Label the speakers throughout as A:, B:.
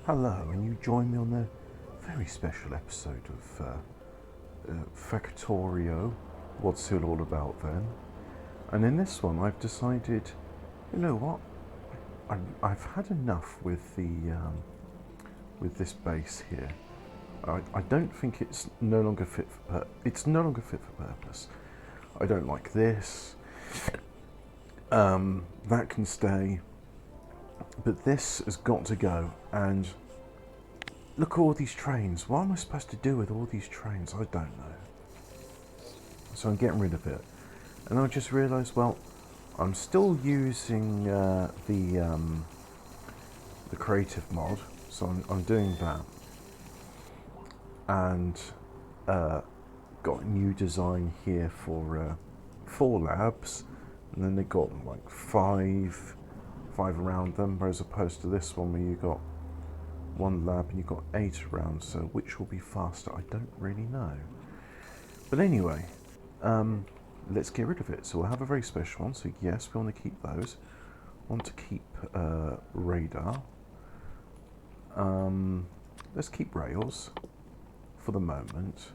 A: Hello, and you join me on a very special episode of Factorio. What's it all about then? And in this one, I've decided, you know what? I've had enough with the with this base here. I don't think it's no longer fit for it's no longer fit for purpose. I don't like this. That can stay, but this has got to go. And look at all these trains. What am I supposed to do with all these trains? I don't know. So I'm getting rid of it. And I just realised, well, I'm still using the creative mod, so I'm doing that, and got a new design here for 4 labs, and then they got like five around them, as opposed to this one where you got 1 lab and you got 8 around. So which will be faster? I don't really know. But anyway, let's get rid of it. So we'll have a very special one. So yes, we want to keep those. Want to keep radar. Let's keep rails for the moment,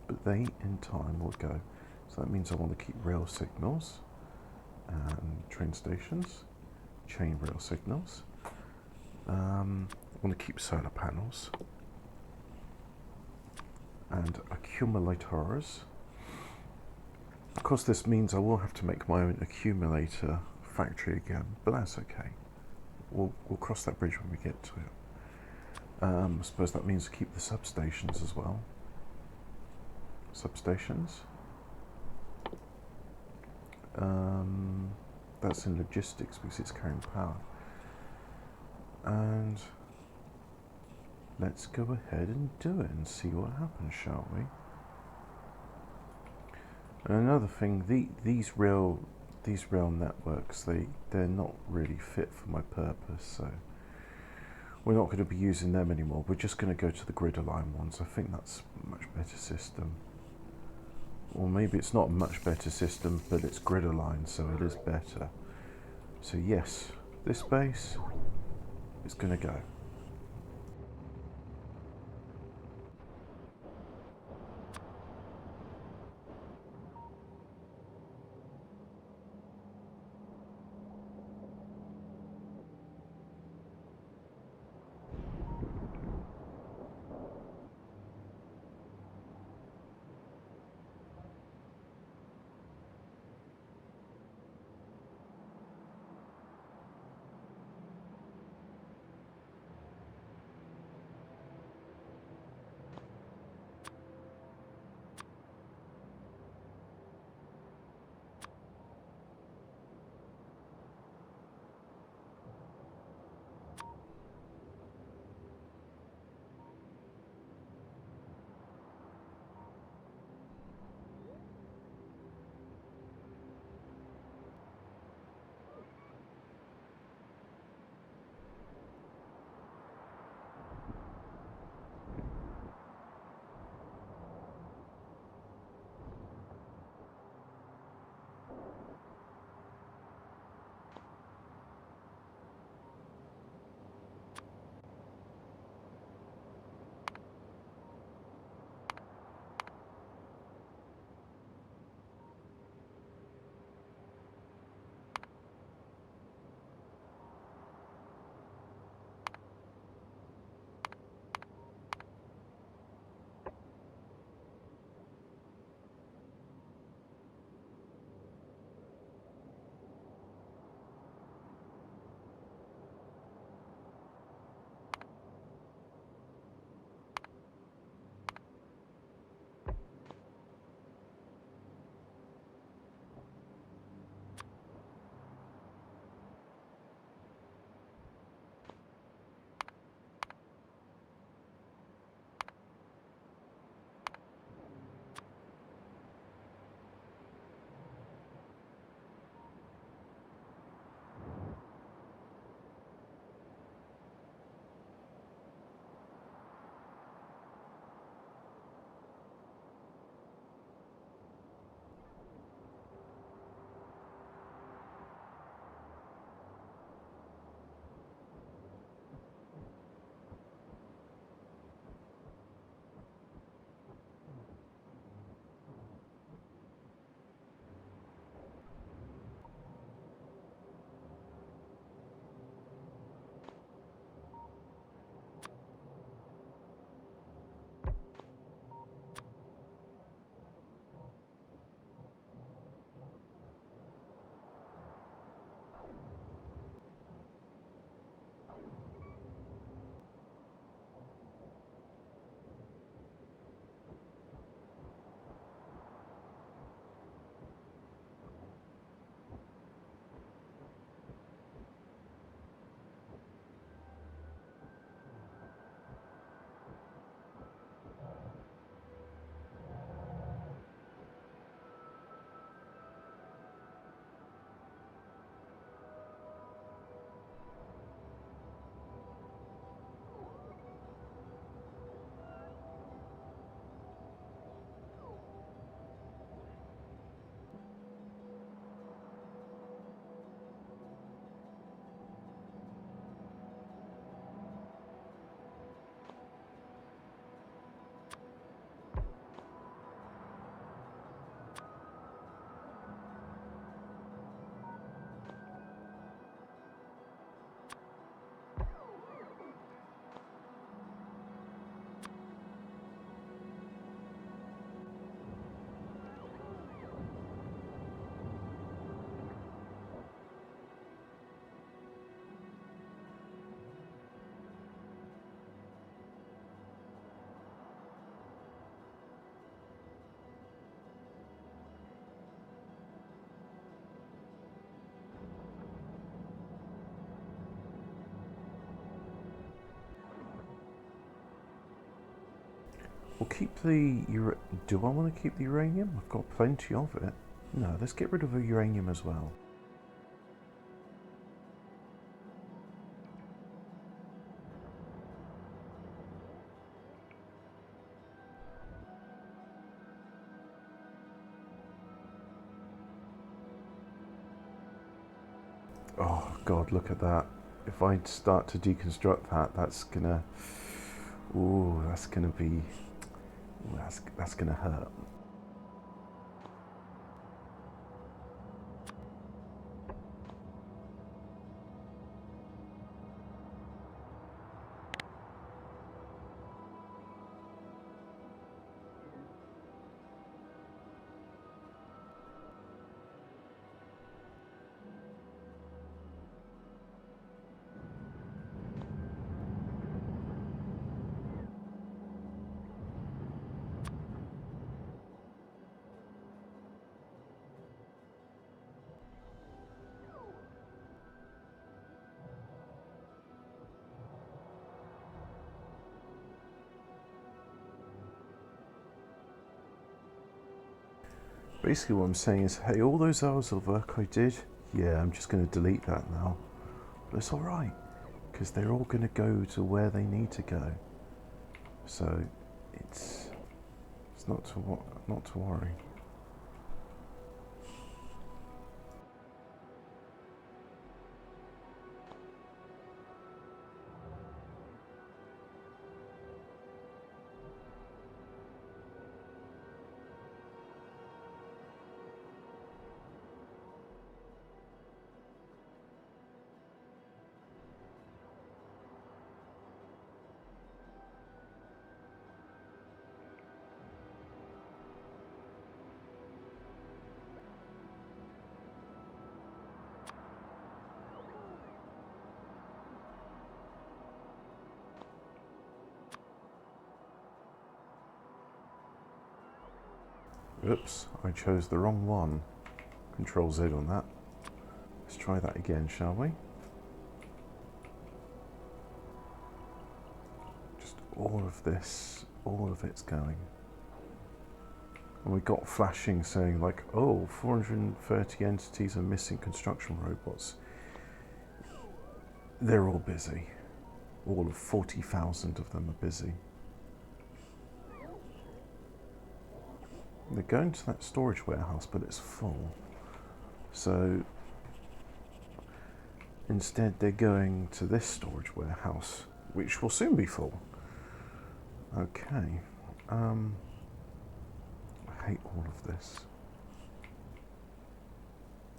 A: but they in time will go. So that means I want to keep rail signals and train stations, chain rail signals. I want to keep solar panels and accumulators. Of course, this means I will have to make my own accumulator factory again, but that's okay. We'll cross that bridge when we get to it. I suppose that means keep the substations as well. Substations. That's in logistics because it's carrying power. And let's go ahead and do it and see what happens, shall we? And another thing, these rail networks, they're not really fit for my purpose, so we're not going to be using them anymore. We're just going to go to the grid-aligned ones. I think that's a much better system. Or maybe it's not a much better system, but it's grid-aligned, so it is better. So yes, this base is going to go. We'll keep the do I want to keep the uranium? I've got plenty of it. No, let's get rid of the uranium as well. Oh God, look at that. If I start to deconstruct that, that's gonna, ooh, that's gonna be, ooh, that's gonna hurt. Basically what I'm saying is, hey, all those hours of work I did, yeah, I'm just going to delete that now. But it's alright, because they're all going to go to where they need to go. So it's not to worry. Oops, I chose the wrong one. Control Z on that. Let's try that again, shall we? Just all of this, all of it's going. And we got flashing saying like, oh, 430 entities are missing construction robots. They're all busy. All of 40,000 of them are busy. They're going to that storage warehouse, but it's full. So instead they're going to this storage warehouse, which will soon be full. Okay. I hate all of this.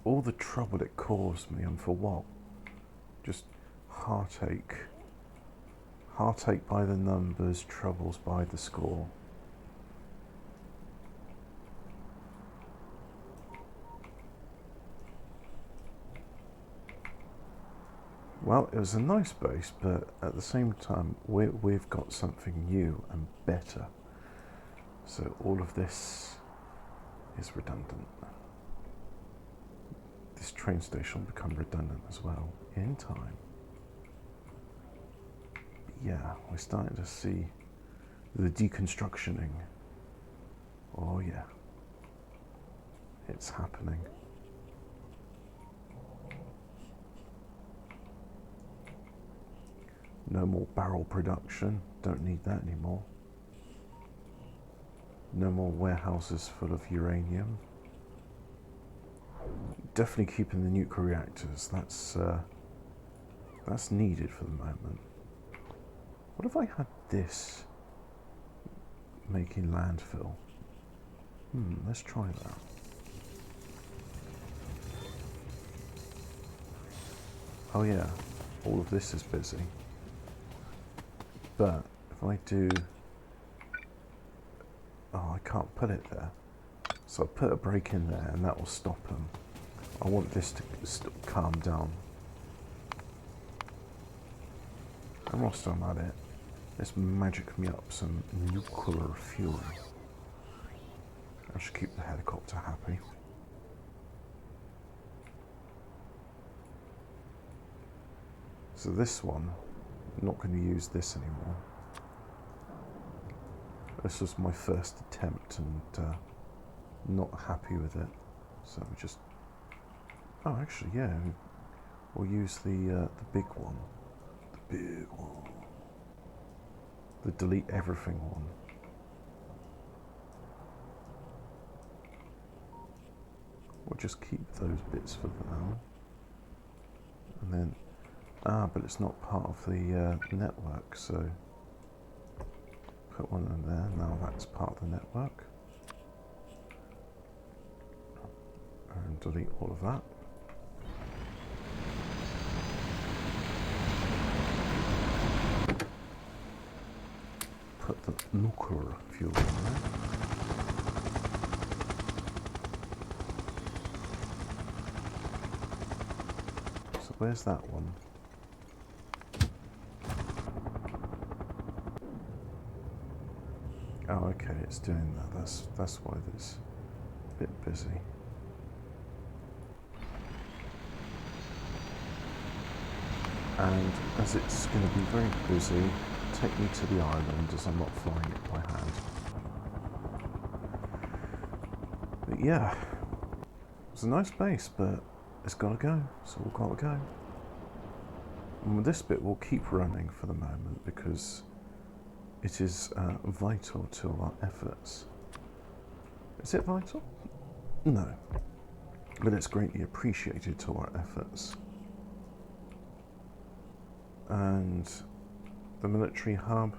A: All the trouble it caused me, and for what? Just heartache. Heartache by the numbers, troubles by the score. Well, it was a nice base, but at the same time, we've got something new and better. So all of this is redundant. This train station will become redundant as well in time. But yeah, we're starting to see the deconstructioning. Oh yeah, it's happening. No more barrel production, don't need that anymore. No more warehouses full of uranium. Definitely keeping the nuclear reactors, that's needed for the moment. What if I had this making landfill? Let's try that. Oh yeah, all of this is busy. But if I do, oh, I can't put it there. So I'll put a break in there and that will stop them. I want this to calm down. And whilst I'm at it, let's magic me up some nuclear fuel. I should keep the helicopter happy. So this one, I'm not going to use this anymore. This was my first attempt and not happy with it. So we just... Oh, actually, yeah. We'll use the big one. The big one. The delete everything one. We'll just keep those bits for now. And then... Ah, but it's not part of the network, so... Put one in there. Now that's part of the network. And delete all of that. Put the nuclear fuel in there. So where's that one? Oh, okay, it's doing that. That's why it's a bit busy. And as it's going to be very busy, take me to the island as I'm not flying it by hand. But yeah, it's a nice base, but it's got to go. So we've got to go. And with this bit, we'll keep running for the moment because it is vital to our efforts. Is it vital? No. But it's greatly appreciated to our efforts. And the military hub,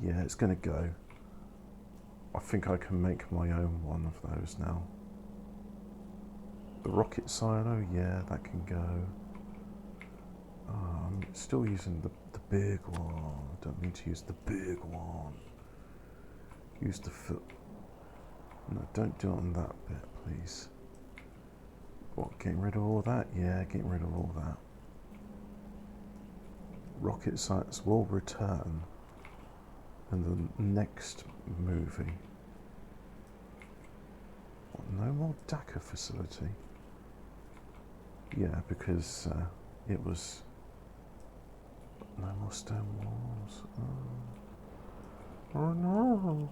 A: yeah, it's going to go. I think I can make my own one of those now. The rocket silo, yeah, that can go. I'm still using the big one. I don't need to use the big one. Use the foot. No, don't do it on that bit, please. What, getting rid of all that? Yeah, getting rid of all that. Rocket sites will return in the next movie. What, no more DACA facility? Yeah, because it was... No more stone walls. Oh no!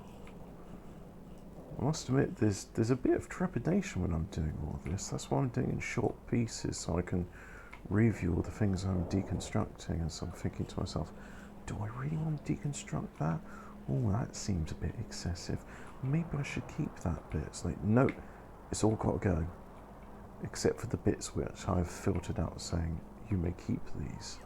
A: I must admit, there's a bit of trepidation when I'm doing all this. That's why I'm doing it in short pieces, so I can review all the things I'm deconstructing. And so I'm thinking to myself, do I really want to deconstruct that? Oh, that seems a bit excessive. Maybe I should keep that bit. It's like, no, it's all got to go, except for the bits which I've filtered out saying you may keep these.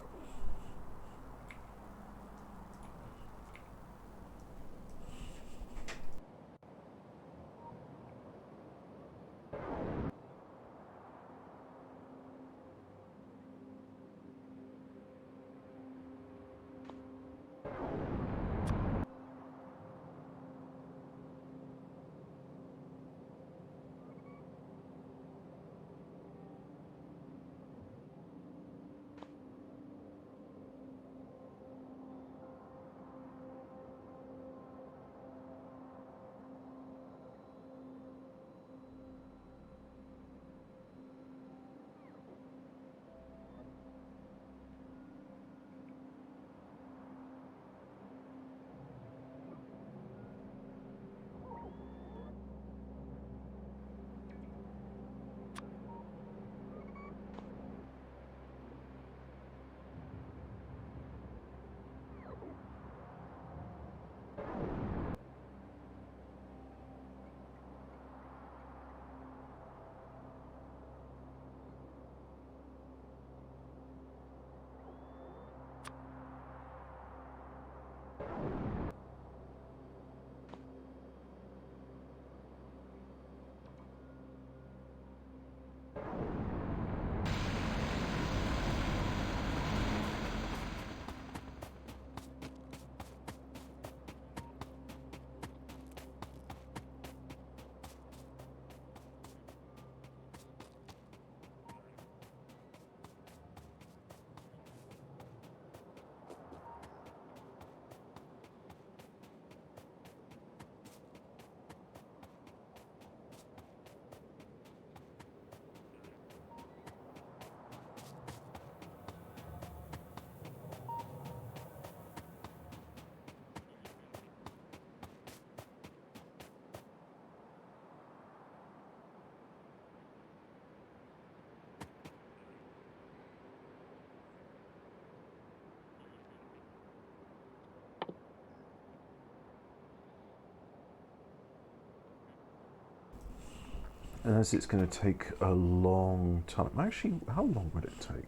A: as it's going to take a long time. Actually, how long would it take?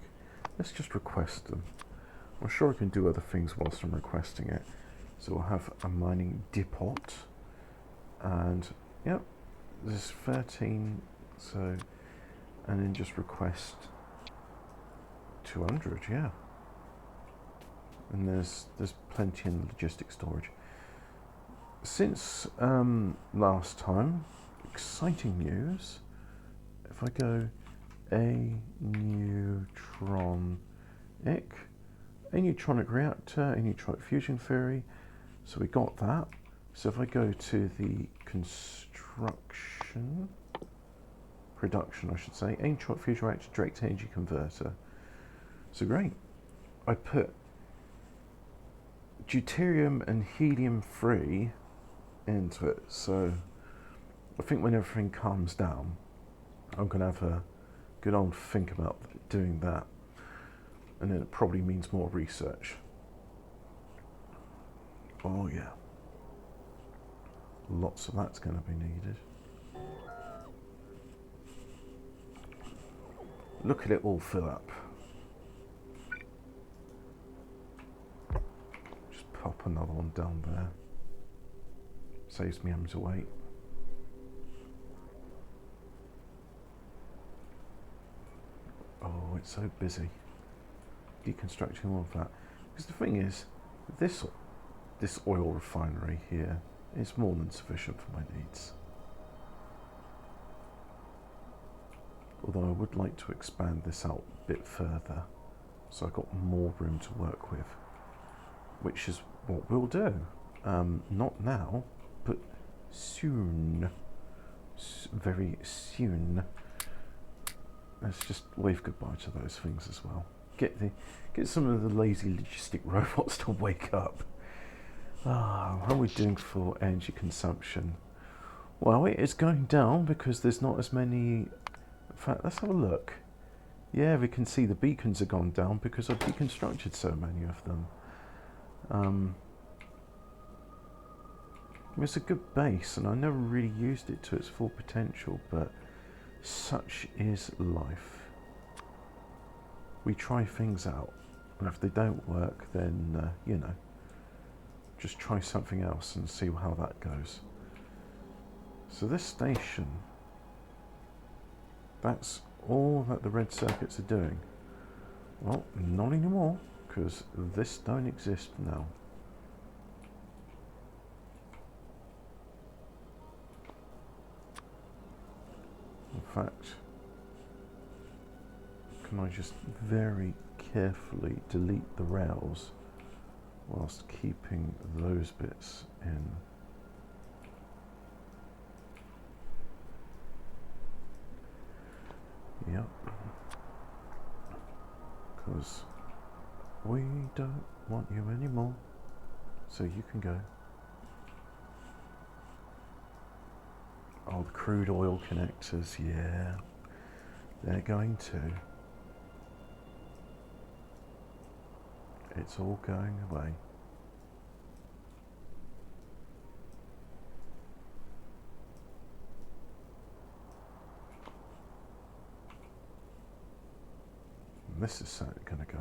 A: Let's just request them. I'm sure I can do other things whilst I'm requesting it. So we'll have a mining depot, and yep, there's 13. So, and then just request 200. Yeah, and there's plenty in logistic storage. Since last time, exciting news. If I go a neutronic reactor, a neutronic fusion theory, so we got that. So if I go to the production I should say, a neutronic fusion reactor direct energy converter. So great, I put deuterium and helium-3 into it, so I think when everything calms down, I'm going to have a good old think about doing that, and then it probably means more research. Oh yeah, lots of that's going to be needed. Look at it all fill up. Just pop another one down there. Saves me having to wait. Oh, it's so busy deconstructing all of that. Because the thing is, this oil refinery here is more than sufficient for my needs. Although I would like to expand this out a bit further, so I've got more room to work with, which is what we'll do. Not now, but soon. Very soon. Let's just wave goodbye to those things as well. Get some of the lazy logistic robots to wake up. How are we doing for energy consumption? Well, it is going down because there's not as many. In fact, let's have a look. Yeah, we can see the beacons have gone down because I've deconstructed so many of them. It's a good base, and I never really used it to its full potential, but such is life. We try things out, and if they don't work, then, you know, just try something else and see how that goes. So this station, that's all that the red circuits are doing. Well, not anymore, because this don't exist now. In fact, can I just very carefully delete the rails whilst keeping those bits in? Yep. Because we don't want you anymore, so you can go. Oh, the crude oil connectors, yeah, they're going to. It's all going away. And this is certainly going to go.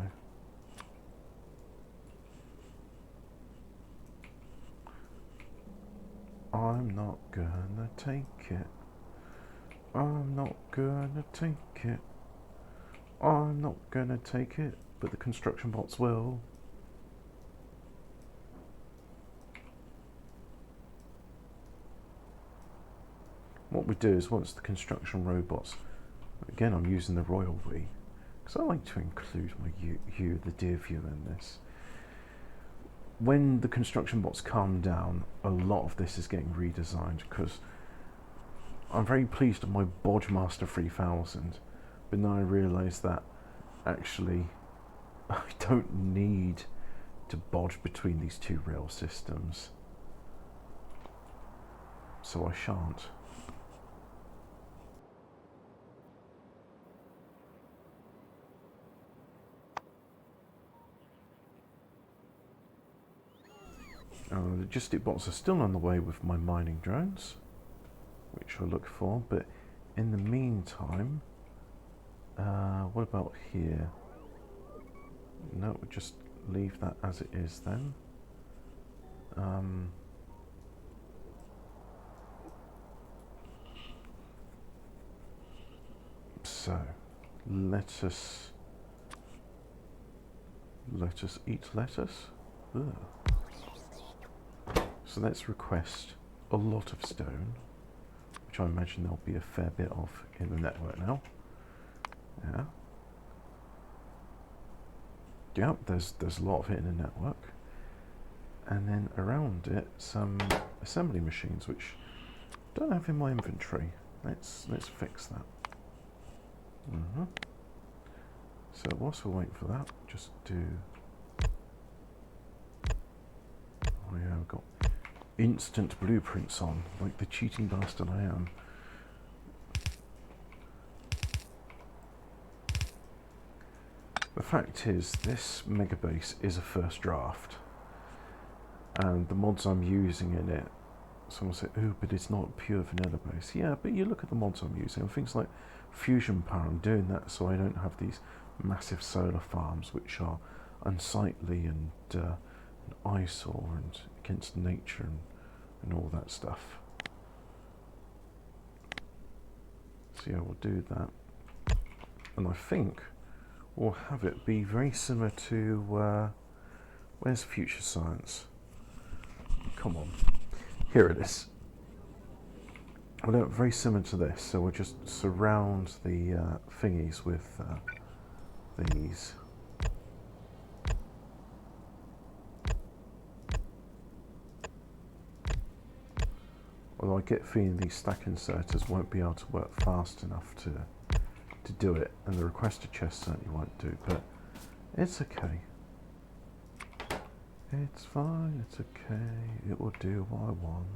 A: I'm not gonna take it. I'm not gonna take it. I'm not gonna take it, but the construction bots will. What we do is once the construction robots, again I'm using the royal we, because I like to include my you, the dear viewer, in this. When the construction bots calm down, a lot of this is getting redesigned, because I'm very pleased with my Bodgemaster 3000, but now I realise that actually I don't need to bodge between these two rail systems, so I shan't. The logistic bots are still on the way with my mining drones, which I look for, but in the meantime, what about here? No, we'll just leave that as it is then. So let us eat lettuce. Ugh. So let's request a lot of stone, which I imagine there'll be a fair bit of in the network now. Yeah. Yep, there's a lot of it in the network. And then around it, some assembly machines, which I don't have in my inventory. Let's fix that. So whilst we're waiting for that, just do. Oh yeah, I've got instant blueprints on, like the cheating bastard I am. The fact is, this megabase is a first draft, and the mods I'm using in it, someone said, oh, but it's not a pure vanilla base. Yeah, but you look at the mods I'm using, and things like fusion power, I'm doing that so I don't have these massive solar farms which are unsightly and an eyesore and against nature and all that stuff. So yeah, we'll do that. And I think we'll have it be very similar to, where's Future Science? Come on, here it is. We'll do it very similar to this, so we'll just surround the thingies with these. Although I get a feeling these stack inserters won't be able to work fast enough to do it, and the requester chest certainly won't do, but it's okay. It's fine, it's okay, it will do what I want.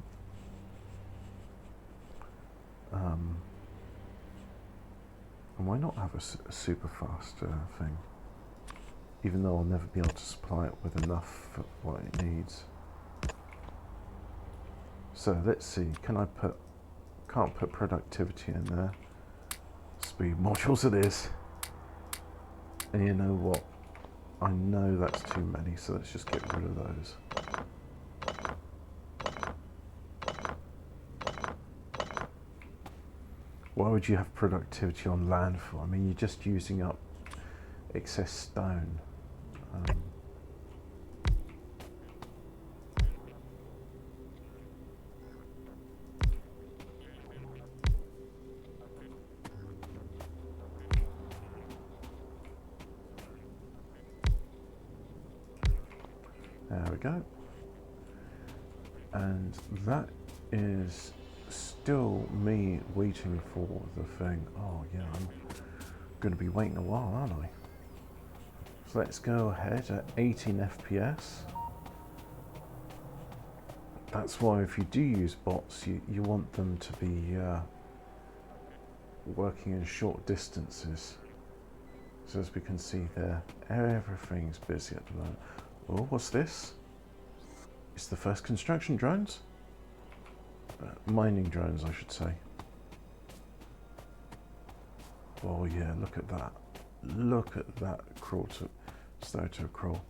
A: And why not have a super fast thing? Even though I'll never be able to supply it with enough for what it needs. So let's see, can't put productivity in there. Speed modules it is. And you know what? I know that's too many, so let's just get rid of those. Why would you have productivity on landfill? I mean, you're just using up excess stone. There we go. And that is still me waiting for the thing. Oh yeah, I'm going to be waiting a while, aren't I? So let's go ahead at 18 FPS. That's why if you do use bots, you want them to be working in short distances. So as we can see there, everything's busy at the moment. Oh, what's this? It's the first construction drones? Mining drones, I should say. Oh yeah, look at that. Look at that crawl to start to crawl.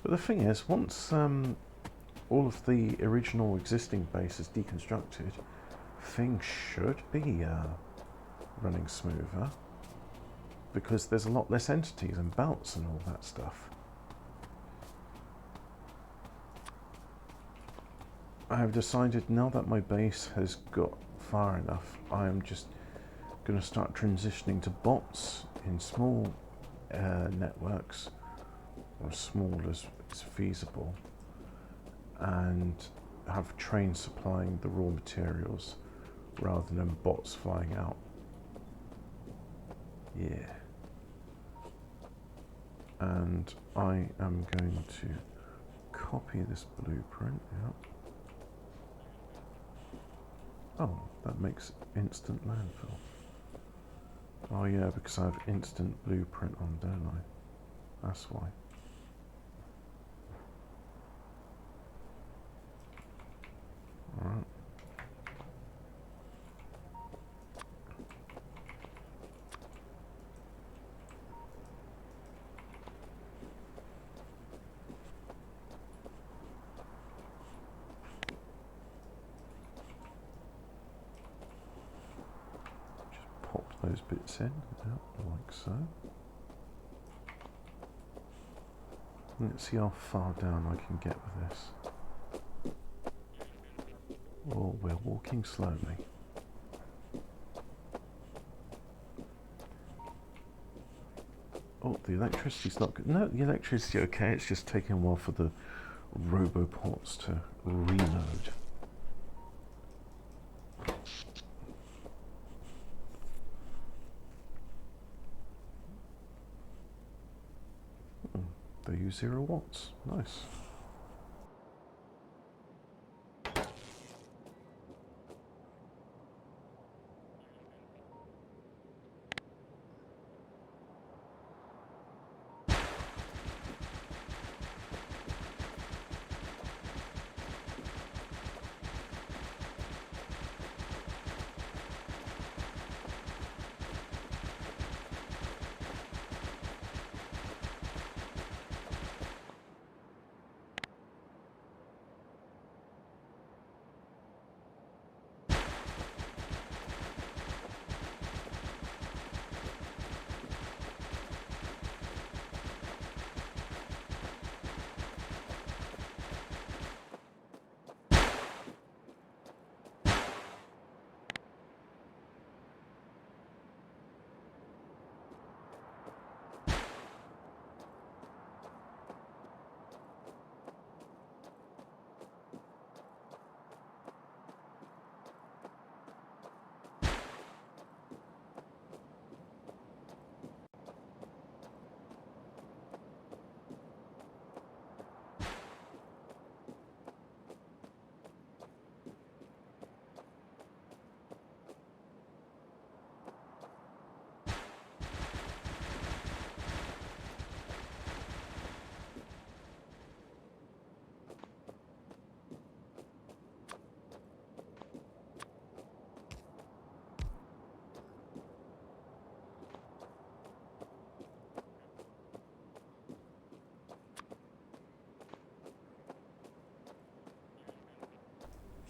A: But the thing is, once all of the original existing base is deconstructed, things should be running smoother, because there's a lot less entities and belts and all that stuff. I have decided now that my base has got far enough, I am just going to start transitioning to bots in small networks, or as small as it's feasible, and have trains supplying the raw materials rather than bots flying out. Yeah. And I am going to copy this blueprint. Yep. Oh, that makes instant landfill. Oh yeah, because I have instant blueprint on, don't I? That's why. Alright. those bits in, like so. Let's see how far down I can get with this. Oh, we're walking slowly. Oh, the electricity's not good. No, the electricity's okay. It's just taking a while for the roboports to reload. They use 0 watts. Nice.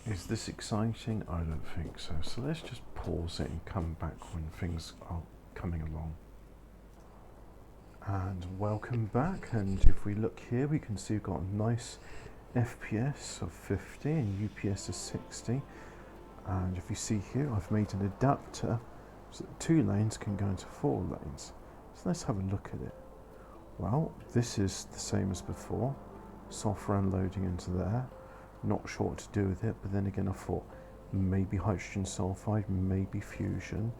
A: Is this exciting? I don't think so. So let's just pause it and come back when things are coming along. And welcome back. And if we look here, we can see we've got a nice FPS of 50 and UPS of 60. And if you see here, I've made an adapter so that 2 lanes can go into 4 lanes. So let's have a look at it. Well, this is the same as before. Software unloading into there. Not sure what to do with it, but then again I thought maybe hydrogen sulfide, maybe fusion.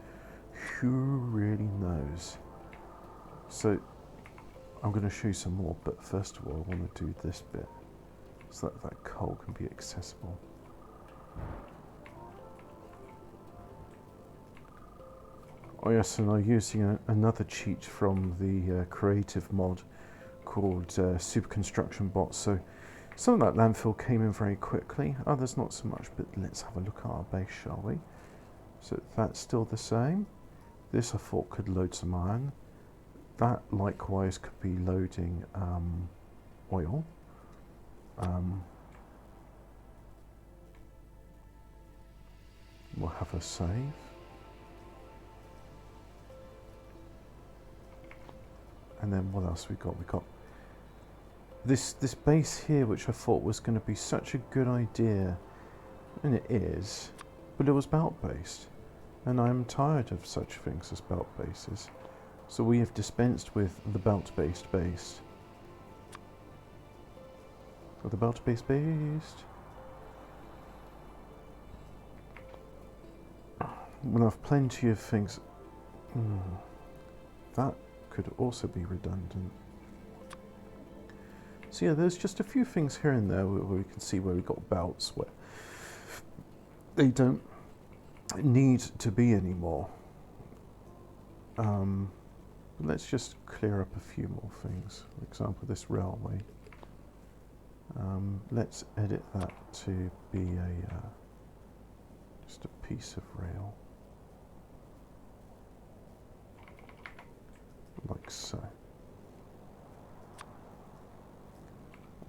A: Who really knows? So I'm going to show you some more, but first of all I want to do this bit so that coal can be accessible. Oh yes, and I'm using another cheat from the creative mod called Super Construction Bot. So some of that landfill came in very quickly, others not so much, but let's have a look at our base, shall we? So that's still the same. This I thought could load some iron. That likewise could be loading oil. We'll have a save. And then what else we got? We got this base here, which I thought was going to be such a good idea, and it is, but it was belt based, and I'm tired of such things as belt bases. So we have dispensed with the belt based base. Or the belt based. We'll have plenty of things. That could also be redundant. So yeah, there's just a few things here and there where we can see where we've got belts where they don't need to be anymore. Let's just clear up a few more things. For example, this railway. Let's edit that to be just a piece of rail. Like so.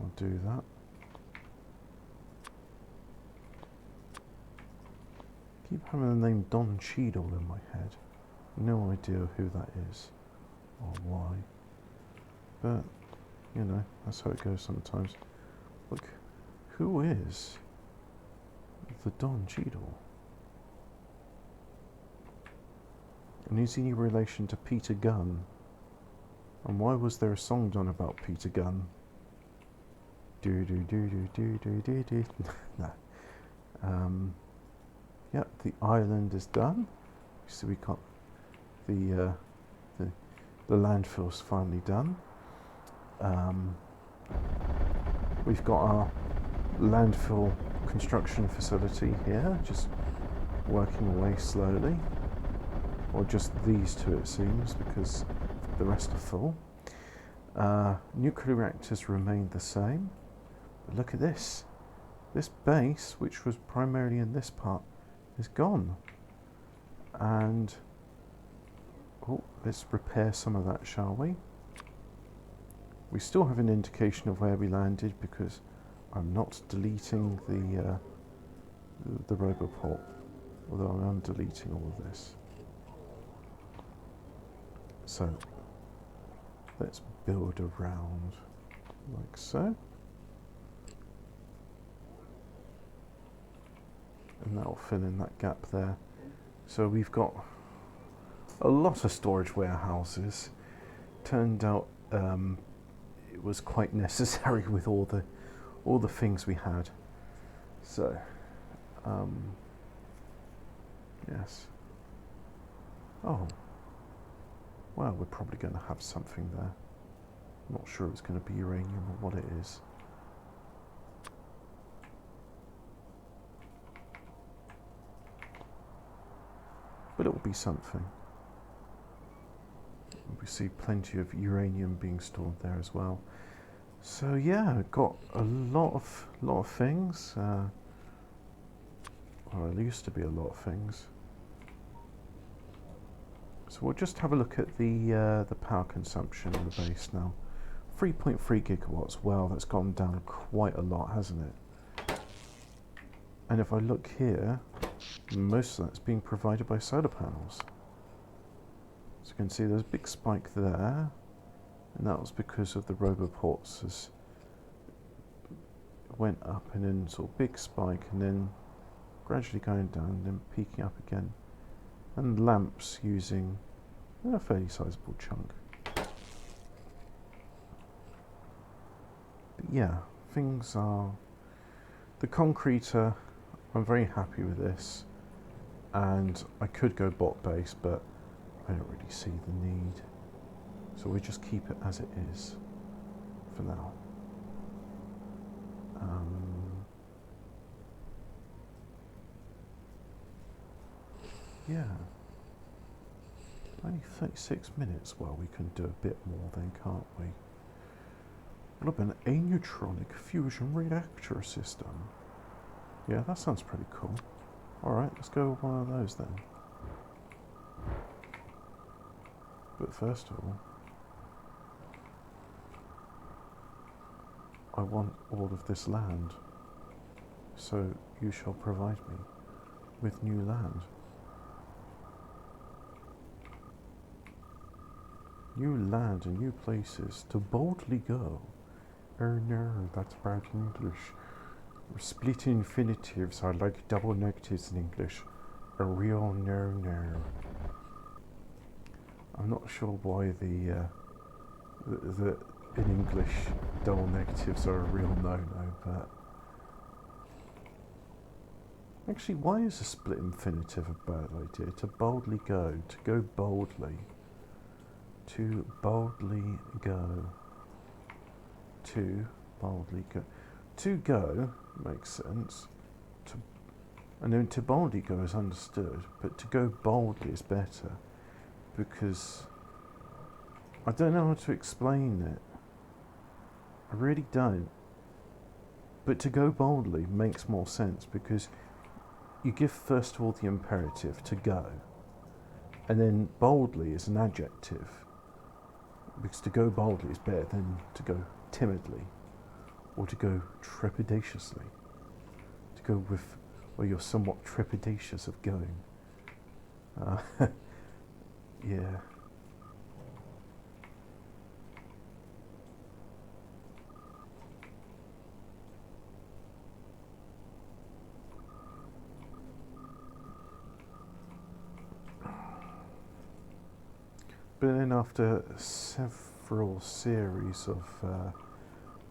A: I'll do that. Keep having the name Don Cheadle in my head. No idea who that is or why. But, you know, that's how it goes sometimes. Look, who is the Don Cheadle? And is he in relation to Peter Gunn? And why was there a song done about Peter Gunn? Do do do do do do do do. No. Yep, the island is done. So we got the landfill's finally done. We've got our landfill construction facility here, just working away slowly. Or just these two, it seems, because the rest are full. Nuclear reactors remain the same. But look at this. This base, which was primarily in this part, is gone. And let's repair some of that, shall we? We still have an indication of where we landed because I'm not deleting the Roboport, although I am deleting all of this. So let's build around like so. And that'll fill in that gap there. So we've got a lot of storage warehouses. Turned out it was quite necessary with all the things we had. So yes. Oh. Well, we're probably going to have something there. I'm not sure it's going to be uranium or what it is. But it will be something. We see plenty of uranium being stored there as well. So yeah, got a lot of things. Well, there used to be a lot of things. So we'll just have a look at the power consumption of the base now. 3.3 gigawatts. Well, that's gone down quite a lot, hasn't it? And if I look here, most of that's being provided by solar panels. So you can see there's a big spike there, and that was because of the Roboports. As it went up and then sort of big spike, and then gradually going down, and then peaking up again. And lamps using a fairly sizable chunk. But yeah, things are... The concreter, I'm very happy with this. And I could go bot base, but I don't really see the need. So we just keep it as it is for now. Yeah. Only 36 minutes. Well, we can do a bit more then, can't we? What about an neutronic fusion reactor system? Yeah, that sounds pretty cool. Alright, let's go with one of those then. But first of all, I want all of this land. So you shall provide me with new land. New land and new places to boldly go. Oh no, that's bad English. Split infinitives are like double negatives in English. A real no-no. I'm not sure why the in English double negatives are a real no-no, but actually, why is a split infinitive a bad idea? To boldly go, to go boldly. To boldly go. To boldly go. To go makes sense. And then to boldly go is understood, but to go boldly is better because I don't know how to explain it. I really don't. But to go boldly makes more sense because you give first of all the imperative to go, and then boldly is an adjective. Because to go boldly is better than to go timidly, or to go trepidatiously. To go with, or you're somewhat trepidatious of going. Yeah. But then after several series of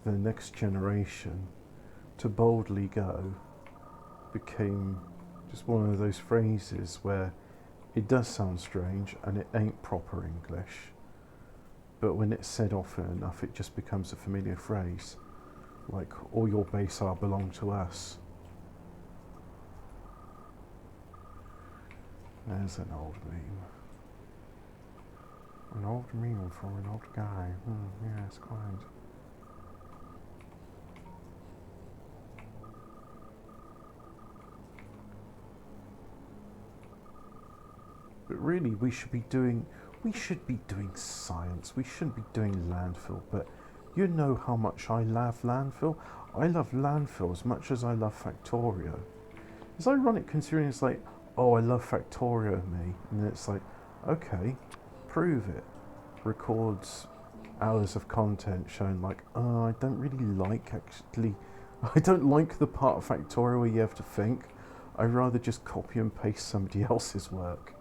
A: the next generation, to boldly go became just one of those phrases where it does sound strange and it ain't proper English, but when it's said often enough it just becomes a familiar phrase, like all your base are belong to us. There's an old meme. An old meme from an old guy. Yes, quite. But really, we should be doing science. We shouldn't be doing landfill. But you know how much I love landfill. I love landfill as much as I love Factorio. It's ironic considering it's like, oh, I love Factorio, me, and then it's like, okay, prove it. Records hours of content showing like, oh, I don't really like actually. I don't like the part of Factorio where you have to think. I'd rather just copy and paste somebody else's work.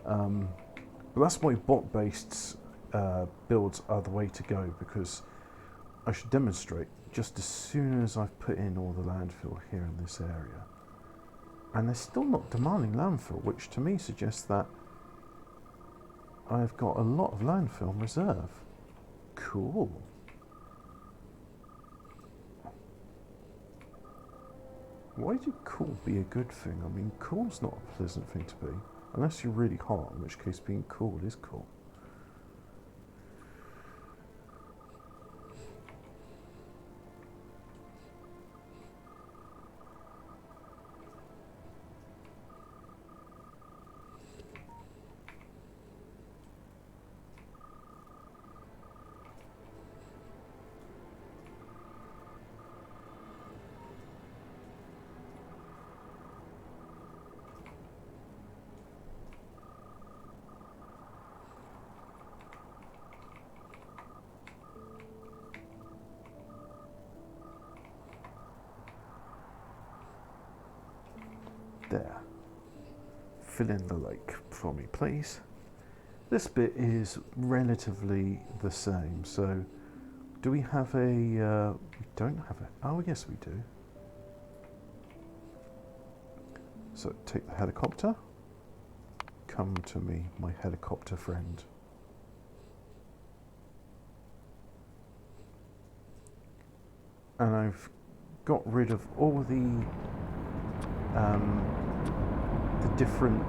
A: But that's why bot-based builds are the way to go, because I should demonstrate just as soon as I've put in all the landfill here in this area. And they're still not demanding landfill, which to me suggests that I've got a lot of landfill in reserve. Cool. Why do cool be a good thing? I mean, cool's not a pleasant thing to be. Unless you're really hot, in which case being cool is cool. There. Fill in the lake for me, please. This bit is relatively the same. So, do we have a... we don't have a... Oh, yes, we do. So, take the helicopter. Come to me, my helicopter friend. And I've got rid of all the different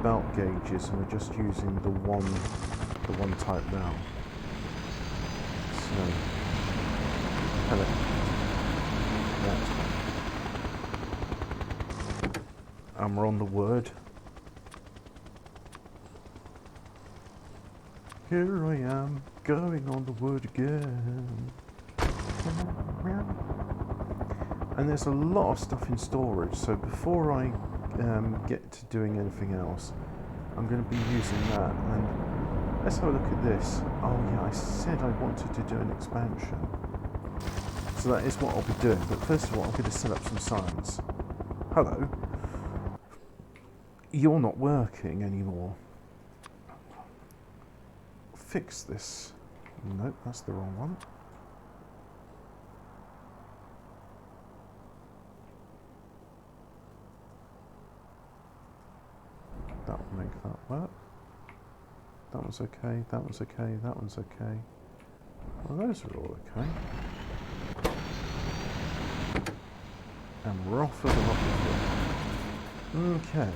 A: belt gauges, and we're just using the one type now. So, and we're on the word. Here I am, going on the word again. And there's a lot of stuff in storage, so before I get to doing anything else, I'm going to be using that. And let's have a look at this. Oh yeah, I said I wanted to do an expansion, so that is what I'll be doing. But first of all, I'm going to set up some science. Hello. You're not working anymore. Fix this. Nope, that's the wrong one. That will make that work. That one's okay, that one's okay, that one's okay. Well, those are all okay. And we're off as a rocket. Okay.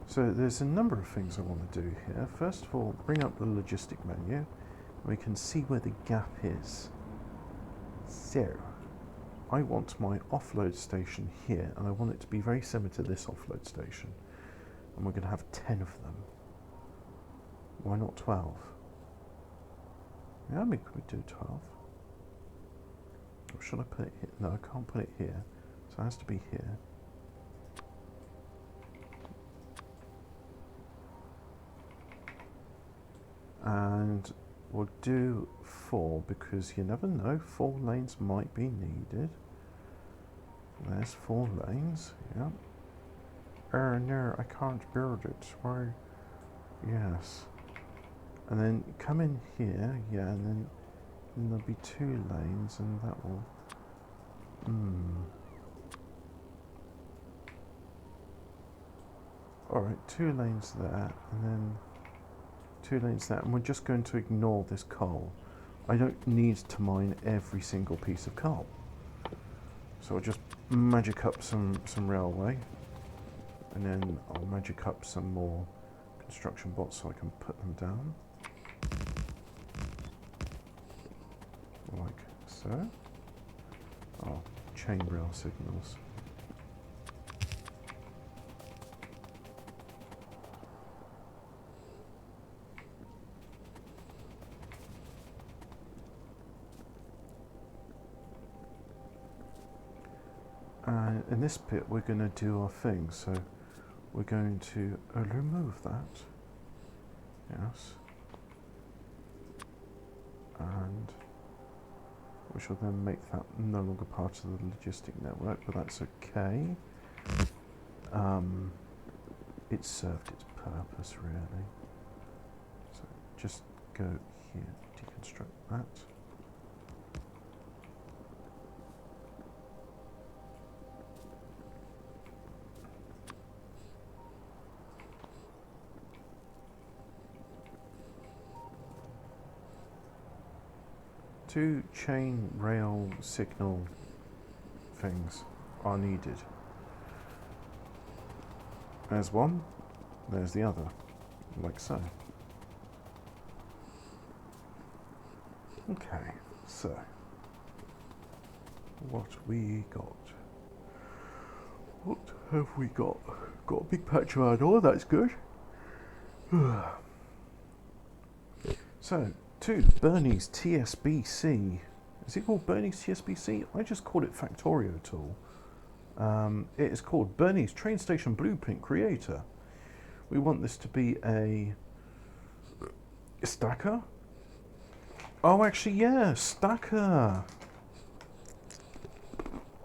A: So there's a number of things I want to do here. First of all, bring up the logistic menu, and we can see where the gap is. So, I want my offload station here, and I want it to be very similar to this offload station. And we're going to have 10 of them. Why not 12? Yeah, I mean, could we do 12? Or should I put it here? No, I can't put it here. So it has to be here. And we'll do 4 because you never know, 4 lanes might be needed. There's 4 lanes, yeah. No, I can't build it. Why? Yes. And then come in here, yeah, and then there'll be 2 lanes, and that will. Alright, 2 lanes there, and then 2 lanes there, and we're just going to ignore this coal. I don't need to mine every single piece of coal. So I'll just magic up some railway, and then I'll magic up some more construction bots so I can put them down. Like so. Oh, chain rail signals. And in this bit we're going to do our thing, so we're going to remove that. Yes. And we shall then make that no longer part of the logistic network, but that's okay. It served its purpose, really. So just go here, deconstruct that. Two chain rail signal things are needed. There's one, there's the other, like so. Okay, so what we got? What have we got? Got a big patch of iron ore, that's good. So, to Bernie's TSBC. Is it called Bernie's TSBC? I just called it Factorio tool. It is called Bernie's Train Station Blueprint Creator. We want this to be a stacker. Oh, actually, yeah, stacker.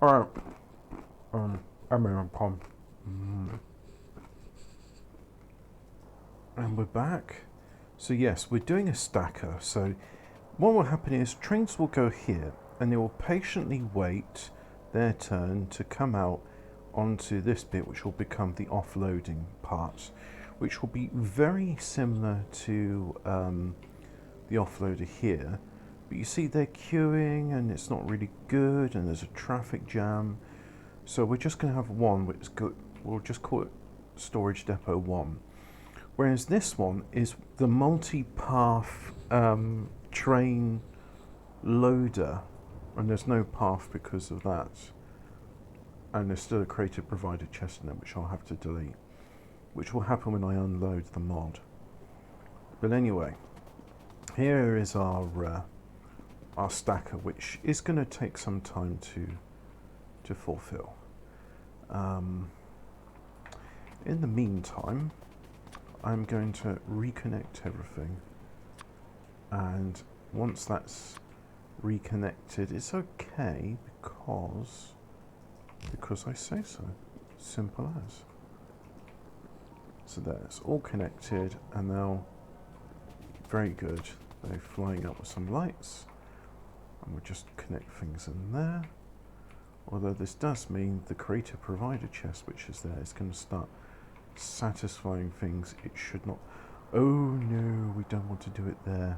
A: Alright. And we're back. So yes, we're doing a stacker. So what will happen is trains will go here and they will patiently wait their turn to come out onto this bit, which will become the offloading part, which will be very similar to the offloader here. But you see they're queuing and it's not really good and there's a traffic jam. So we're just going to have one, which is good. We'll just call it Storage Depot 1. Whereas this one is the multi-path train loader, and there's no path because of that. And there's still a creative provider chest in it, which I'll have to delete, which will happen when I unload the mod. But anyway, here is our stacker, which is going to take some time to fulfill. In the meantime, I'm going to reconnect everything, and once that's reconnected, it's okay because I say so. Simple as. So there, it's all connected, and now very good. They're flying up with some lights, and we'll just connect things in there. Although this does mean the creative provider chest, which is there, is going to start satisfying things it should not. Oh no, we don't want to do it there.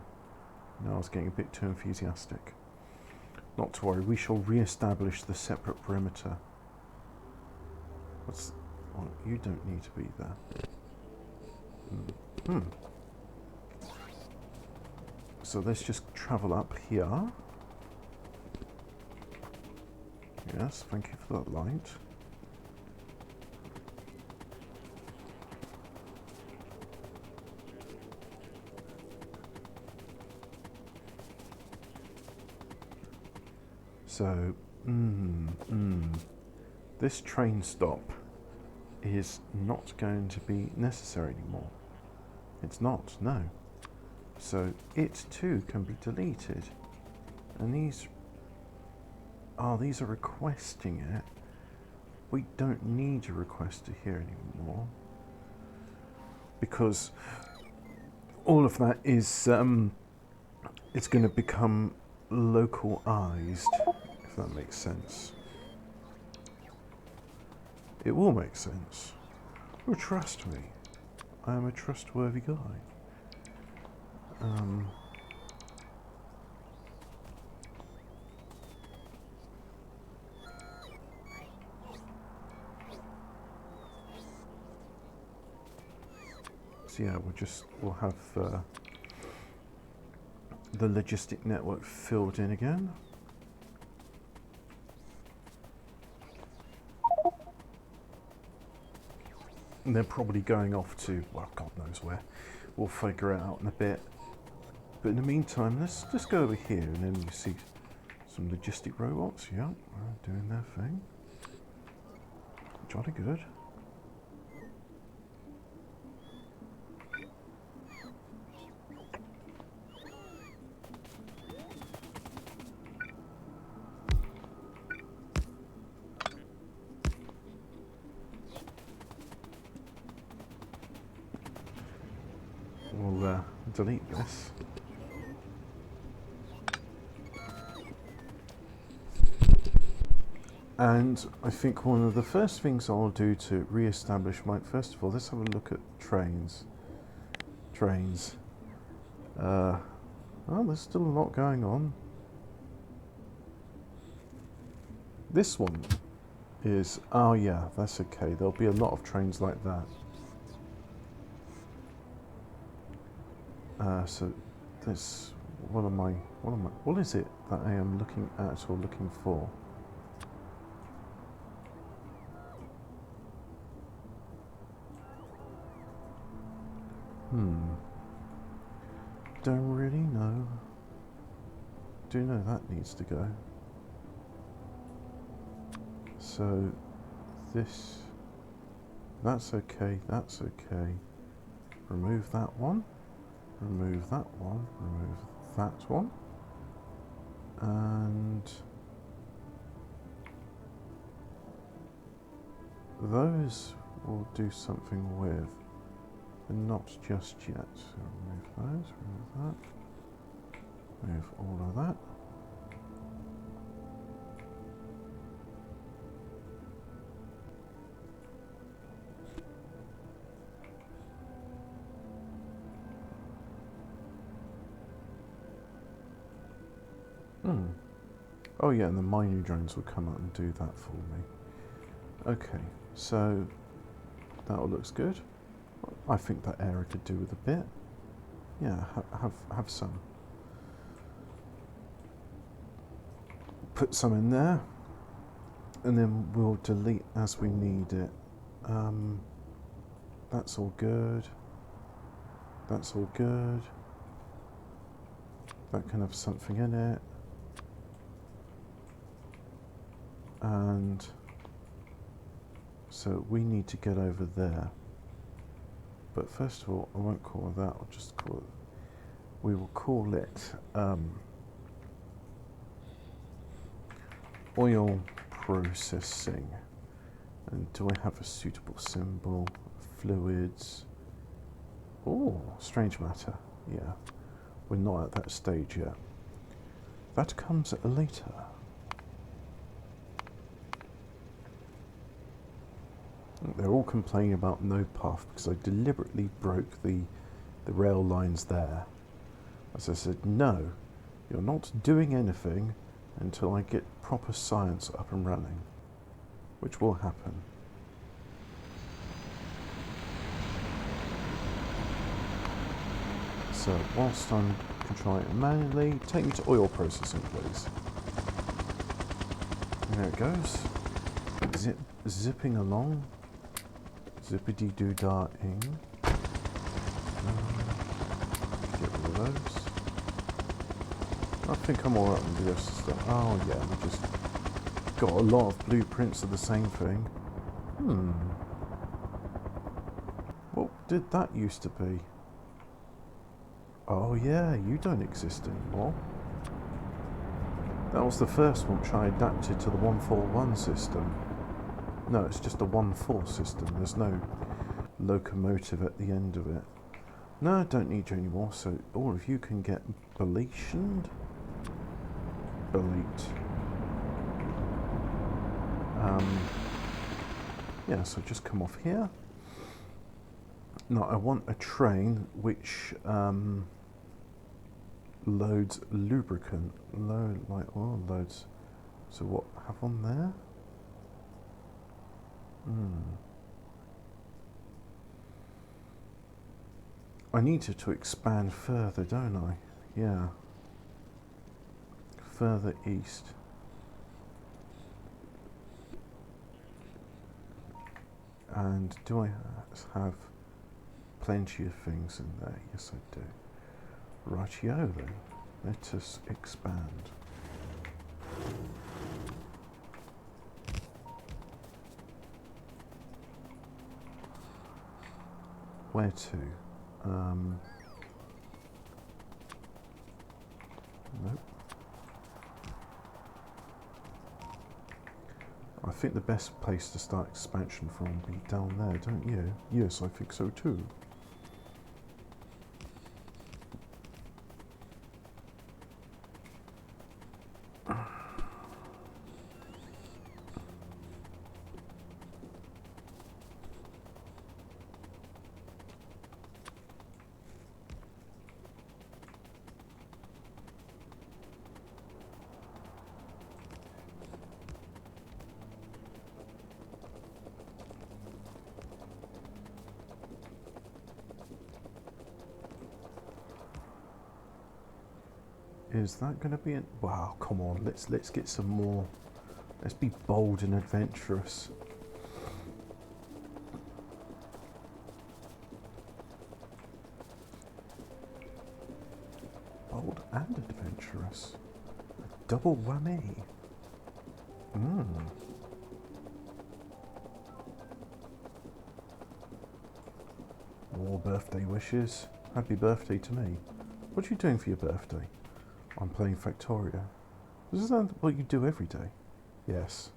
A: No, I was getting a bit too enthusiastic. Not to worry, we shall re-establish the separate perimeter. What's... Well, you don't need to be there. So let's just travel up here. Yes, thank you for that light. So, this train stop is not going to be necessary anymore. It's not, no. So it too can be deleted. And these are requesting it. We don't need to request it here anymore, because all of that is it's going to become localized, if that makes sense. It will make sense. Oh, trust me, I am a trustworthy guy. So yeah, we'll have the logistic network filled in again. And they're probably going off to, well, God knows where. We'll figure it out in a bit. But in the meantime, let's just go over here, and then you see some logistic robots. Yep, doing their thing. Jolly good. We'll delete this. And I think one of the first things I'll do to re-establish first of all, let's have a look at trains. Well, there's still a lot going on. This one is, oh yeah, that's okay. There'll be a lot of trains like that. So this, what is it that I am looking at or looking for? Don't really know. Do know that needs to go. So that's okay, that's okay. Remove that one. Remove that one, remove that one, and those we'll do something with, but not just yet. So remove those, remove that, remove all of that. Oh yeah, and the mining drones will come out and do that for me. Okay, so that all looks good. I think that area could do with a bit. Yeah, have some. Put some in there, and then we'll delete as we need it. That's all good. That's all good. That can have something in it. And so we need to get over there. But first of all, I won't call it that, I'll just call it, we will call it oil processing. And do I have a suitable symbol? Fluids. Oh, strange matter. Yeah, we're not at that stage yet. That comes later. They're all complaining about no path because I deliberately broke the rail lines there. As I said, no, you're not doing anything until I get proper science up and running, which will happen. So whilst I'm controlling it manually, take me to oil processing, please. And there it goes. Zipping along. Zippity-doo-dah-ing. Get rid of those. I think I'm alright with the rest of stuff. Oh yeah, we just got a lot of blueprints of the same thing. What did that used to be? Oh yeah, you don't exist anymore. That was the first one which I adapted to the 141 system. No, it's just a 1-4 system. There's no locomotive at the end of it. No, I don't need you anymore, so all of you can get belationed. Belate. Yeah, so just come off here. Now I want a train which loads lubricant. Loads. So what have on there? I need to expand further, don't I? Yeah. Further east. And do I have plenty of things in there? Yes, I do. Rightio then. Let us expand. Where to? Nope. I think the best place to start expansion from would be down there, don't you? Yes, I think so too. Is that going to be it? Wow, come on, let's get some more. Let's be bold and adventurous. Bold and adventurous. A double whammy. More birthday wishes. Happy birthday to me. What are you doing for your birthday? I'm playing Factorio. Is that what you do every day? Yes.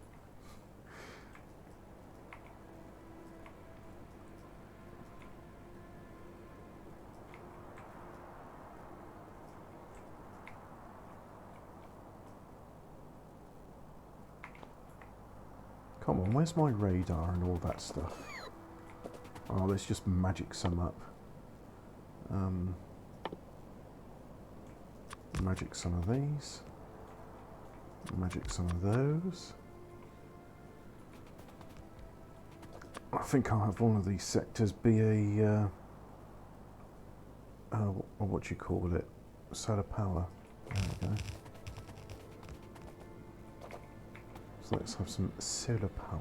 A: Come on, where's my radar and all that stuff? Oh, let's just magic some up. Magic some of these. Magic some of those. I think I'll have one of these sectors be a what do you call it? Solar power. There we go. So let's have some solar power.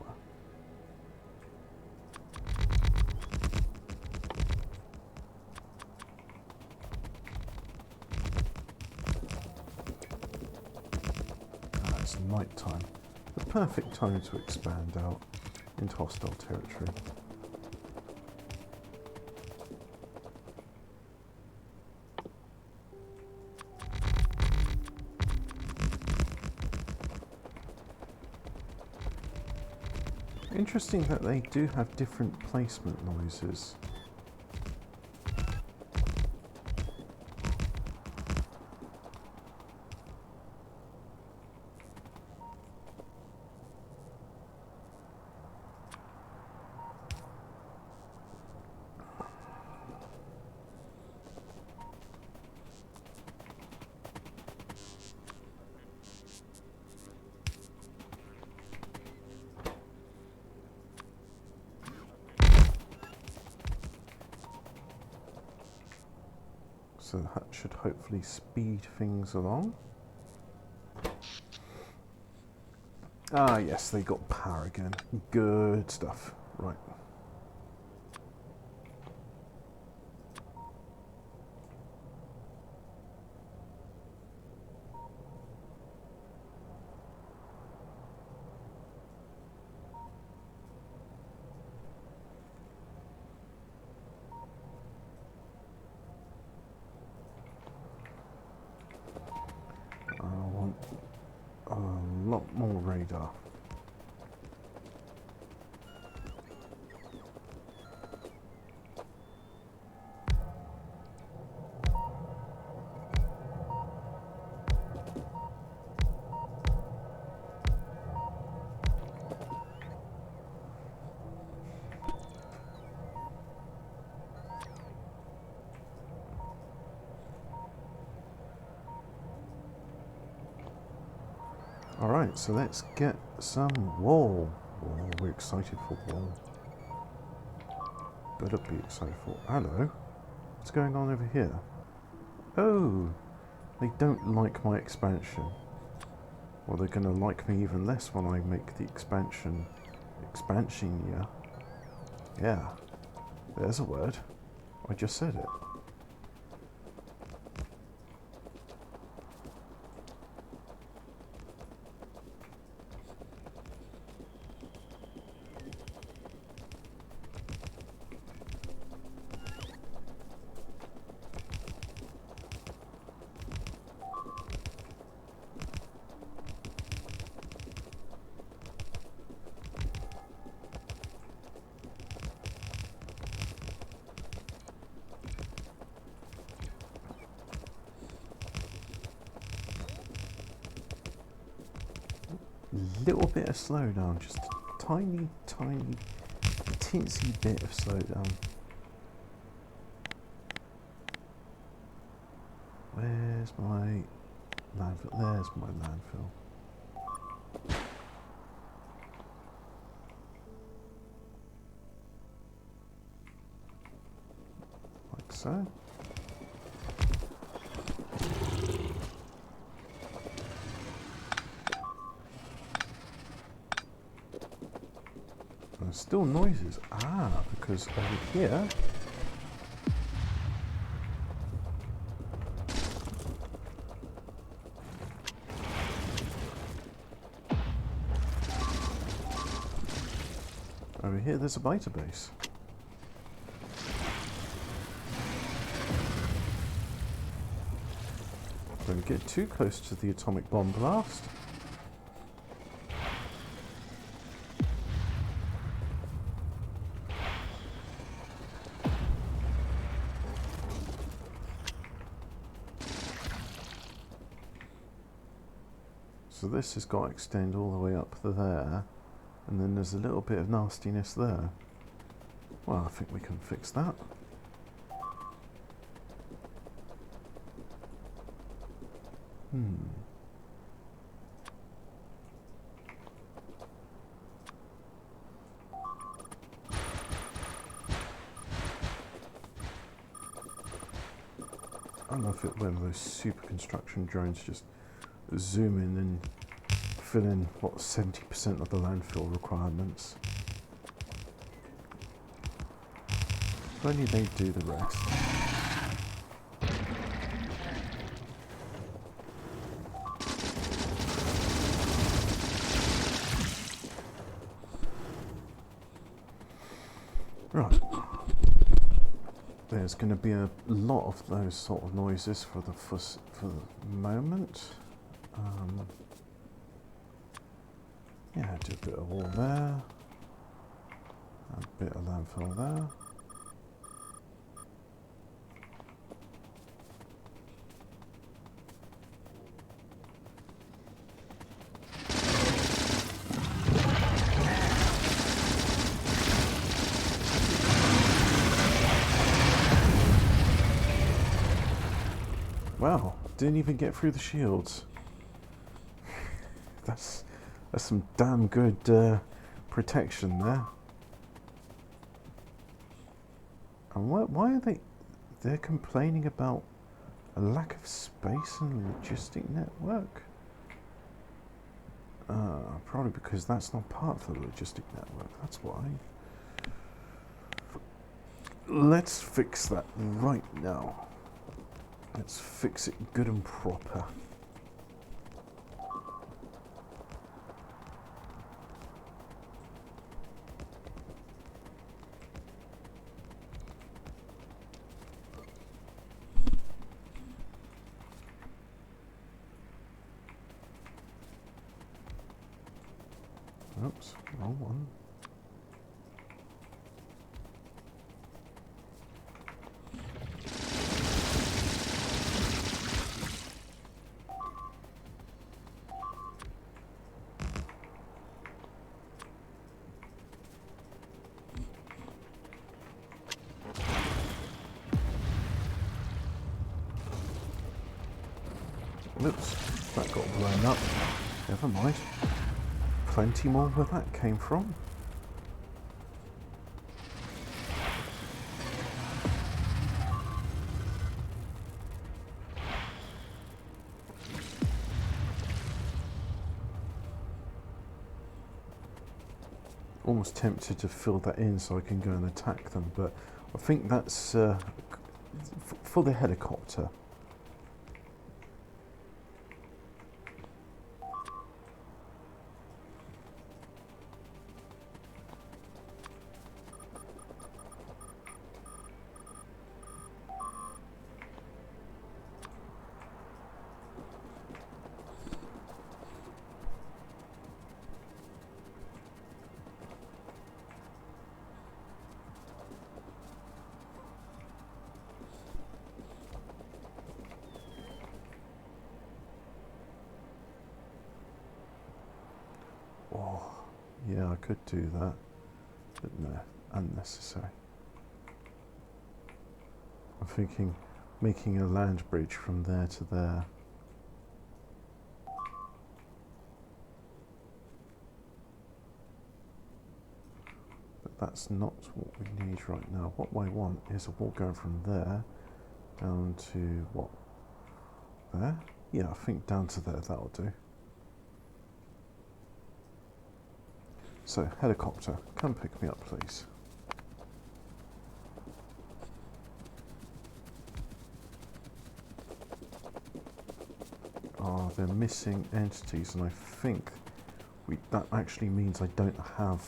A: It's night time. The perfect time to expand out into hostile territory. Interesting that they do have different placement noises. So that should hopefully speed things along. Ah yes, they got power again. Good stuff. Right. lot more radar. Alright, so let's get some wool. Oh, we're excited for wool. Better be excited for... Hello? What's going on over here? Oh! They don't like my expansion. Well, they're going to like me even less when I make the expansion. Expansion, yeah. Yeah. There's a word. I just said it. Little bit of slowdown, just a tiny, teensy bit of slowdown. Where's my landfill? There's my landfill. Like so. There's still noises. Ah, because over here... Over here there's a beta base. Don't get too close to the atomic bomb blast. So this has got to extend all the way up to there, and then there's a little bit of nastiness there. Well, I think we can fix that. I don't know if one of those super construction drones just zoom in and fill in, what, 70% of the landfill requirements. If only they do the rest. Right. There's going to be a lot of those sort of noises for the moment. Yeah, do a bit of wall there, a bit of landfill there. Wow, didn't even get through the shields. That's some damn good protection there. And why are they're complaining about a lack of space and logistic network? Probably because that's not part of the logistic network, that's why. Let's fix that right now. Let's fix it good and proper. Oops, wrong one. Oops, that got blown up. Never mind. Plenty more where that came from. Almost tempted to fill that in so I can go and attack them, but I think that's for the helicopter. Oh, yeah, I could do that, but no, unnecessary. I'm thinking making a land bridge from there to there. But that's not what we need right now. What I want is a wall going from there down to what? There? Yeah, I think down to there, that'll do. So, helicopter, come pick me up, please. Oh, they're missing entities, and I think that actually means I don't have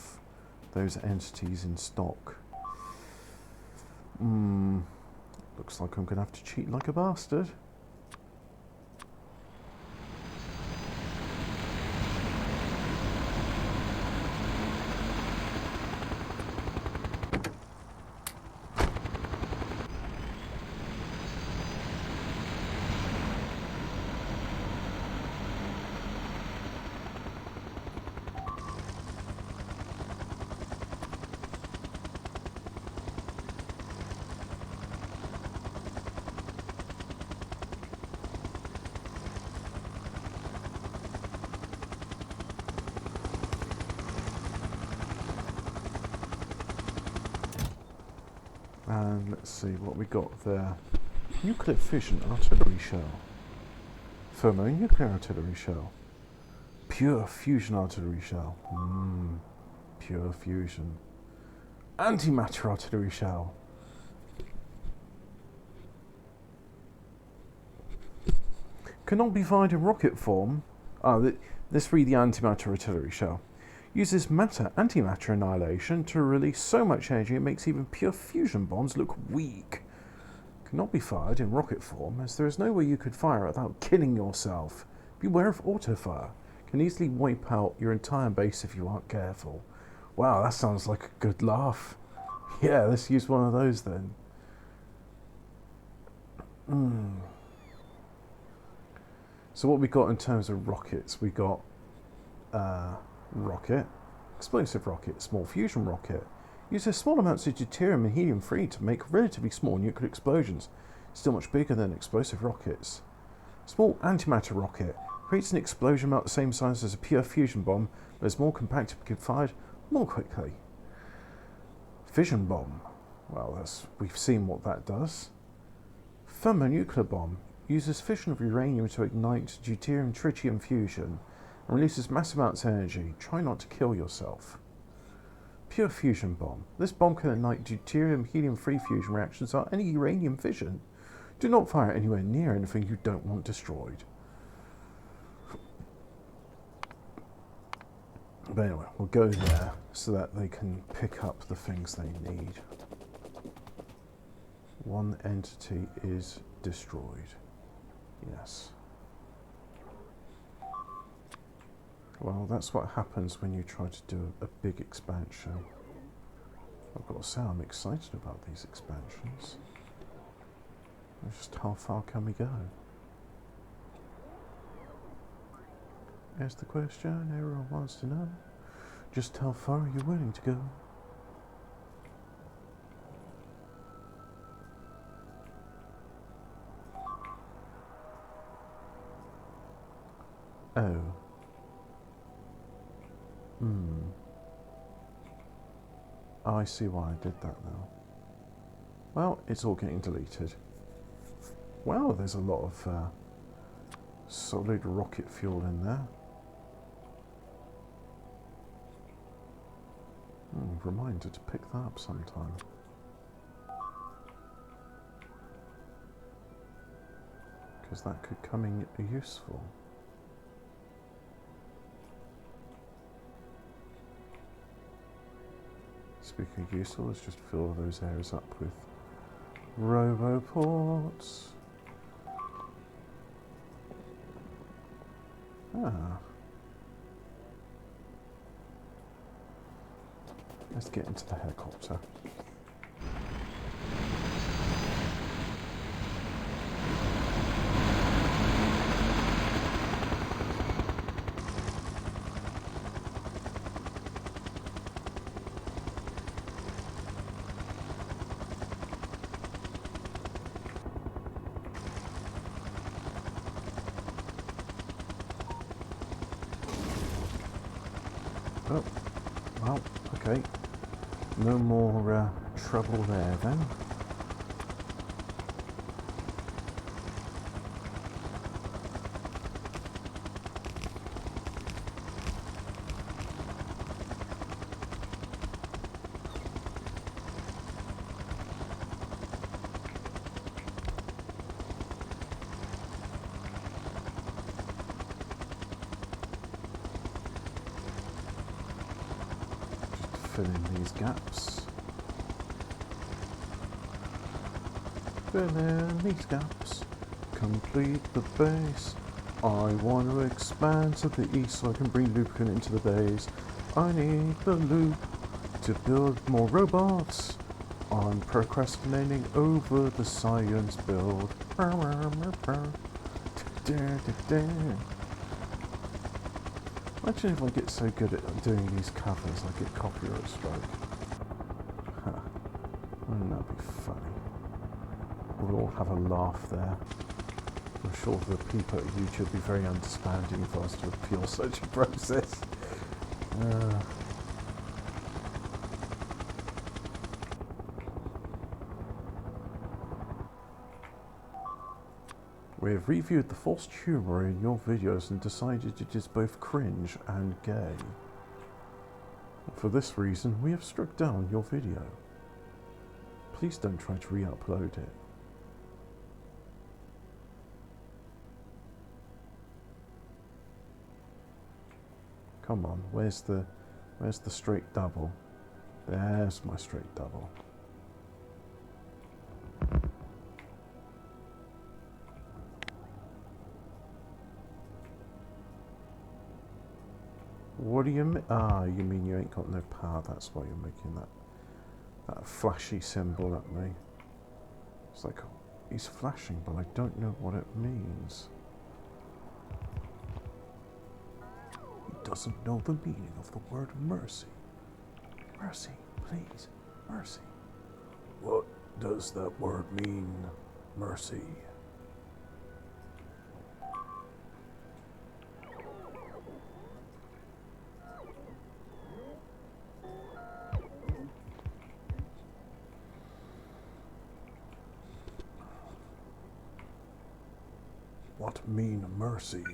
A: those entities in stock. Looks like I'm going to have to cheat like a bastard. And let's see what we got there. Nuclear fission artillery shell. Thermonuclear artillery shell. Pure fusion artillery shell. Pure fusion. Antimatter artillery shell. Cannot be fired in rocket form. Let's read the antimatter artillery shell. Uses matter antimatter annihilation to release so much energy it makes even pure fusion bombs look weak. Cannot be fired in rocket form, as there is no way you could fire it without killing yourself. Beware of auto-fire. Can easily wipe out your entire base if you aren't careful. Wow, that sounds like a good laugh. Yeah, let's use one of those then. So what we got in terms of rockets, we got rocket, explosive rocket, small fusion rocket. Uses small amounts of deuterium and helium-3 to make relatively small nuclear explosions, still much bigger than explosive rockets. Small antimatter rocket creates an explosion about the same size as a pure fusion bomb, but is more compact and can be fired more quickly. Fission bomb. Well, we've seen what that does. Thermonuclear bomb uses fission of uranium to ignite deuterium-tritium fusion and releases massive amounts of energy. Try not to kill yourself. Pure fusion bomb. This bomb can ignite deuterium-helium-3 fusion reactions without any uranium fission. Do not fire anywhere near anything you don't want destroyed. But anyway, we'll go there so that they can pick up the things they need. One entity is destroyed. Yes. Well, that's what happens when you try to do a big expansion. I've got to say, I'm excited about these expansions. Just how far can we go? Ask the question everyone wants to know. Just how far are you willing to go? Oh. Oh, I see why I did that now. Well, it's all getting deleted. Wow, there's a lot of solid rocket fuel in there. Reminder to pick that up sometime. Because that could come in useful. Speaking of useful, let's just fill those areas up with roboports. Ah. Let's get into the helicopter. Oh, well, okay. No more trouble there then. Fill in these gaps. Fill in these gaps. Complete the base. I want to expand to the east so I can bring lubricant into the base. I need the loop to build more robots. I'm procrastinating over the science build. Imagine if I get so good at doing these covers, I get copyright strike. Huh. Wouldn't that be funny? We'll all have a laugh there. I'm sure the people at YouTube will be very understanding if I was to appeal such a process. We have reviewed the forced humour in your videos and decided it is both cringe and gay. For this reason, we have struck down your video. Please don't try to re-upload it. Come on, where's the straight double? There's my straight double. What do you mean? Ah, you mean you ain't got no power, that's why you're making that flashy symbol at me. It's like, he's flashing, but I don't know what it means. He doesn't know the meaning of the word mercy. Mercy, please, mercy. What does that word mean, mercy? What mean mercy?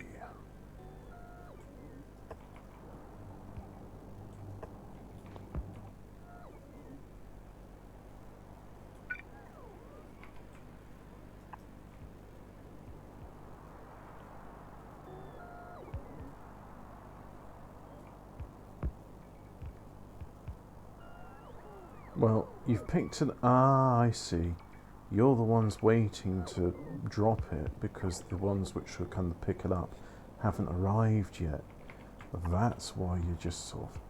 A: Well, you've picked an... Ah, I see. You're the ones waiting to drop it because the ones which are kind of pick it up haven't arrived yet. That's why you're just sort of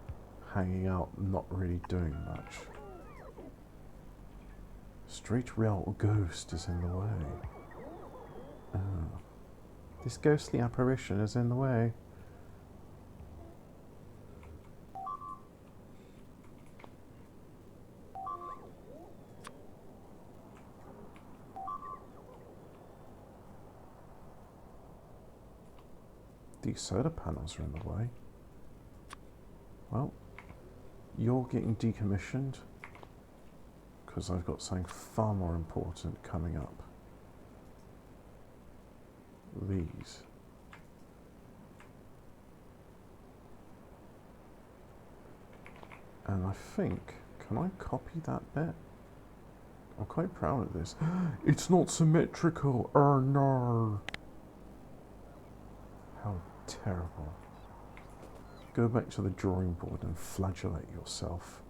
A: hanging out, not really doing much. Street rail ghost is in the way. Oh. This ghostly apparition is in the way. These solar panels are in the way. Well, you're getting decommissioned because I've got something far more important coming up. These. And I think, can I copy that bit? I'm quite proud of this. It's not symmetrical. Oh no. How terrible. Go back to the drawing board and flagellate yourself.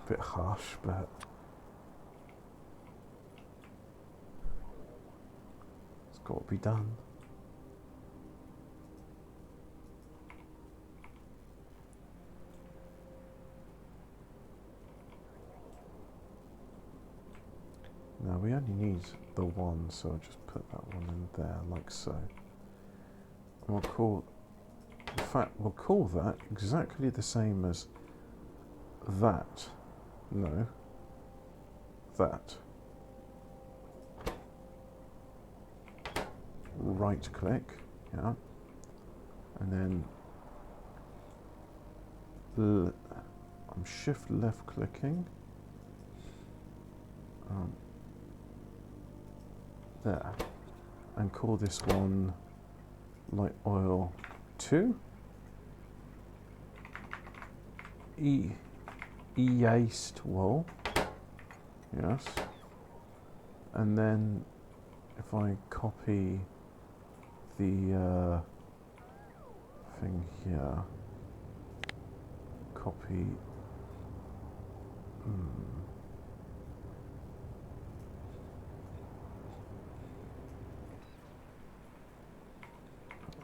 A: Bit harsh, but it's got to be done. Now we only need the one, so I'll just put that one in there like so. And we'll call, in fact, we'll call that exactly the same as that. No, that. Right click, yeah, and then I'm shift left clicking. There, and call this one light oil 2. E-aced wool, yes, and then if I copy the thing here, copy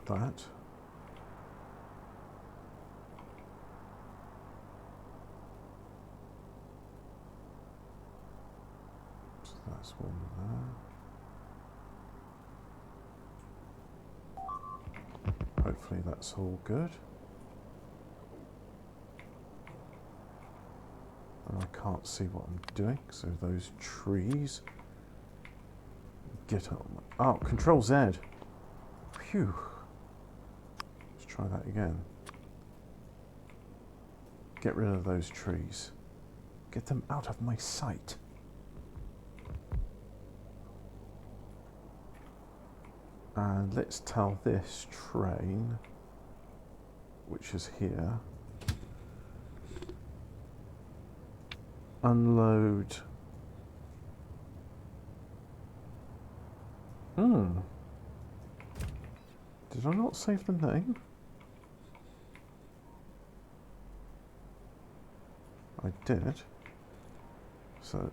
A: that. So that's one there. Hopefully that's all good. And I can't see what I'm doing, so those trees. Get on. Oh, Control Z. Phew. Let's try that again. Get rid of those trees. Get them out of my sight. And let's tell this train, which is here, unload. Did I not save the name? I did. So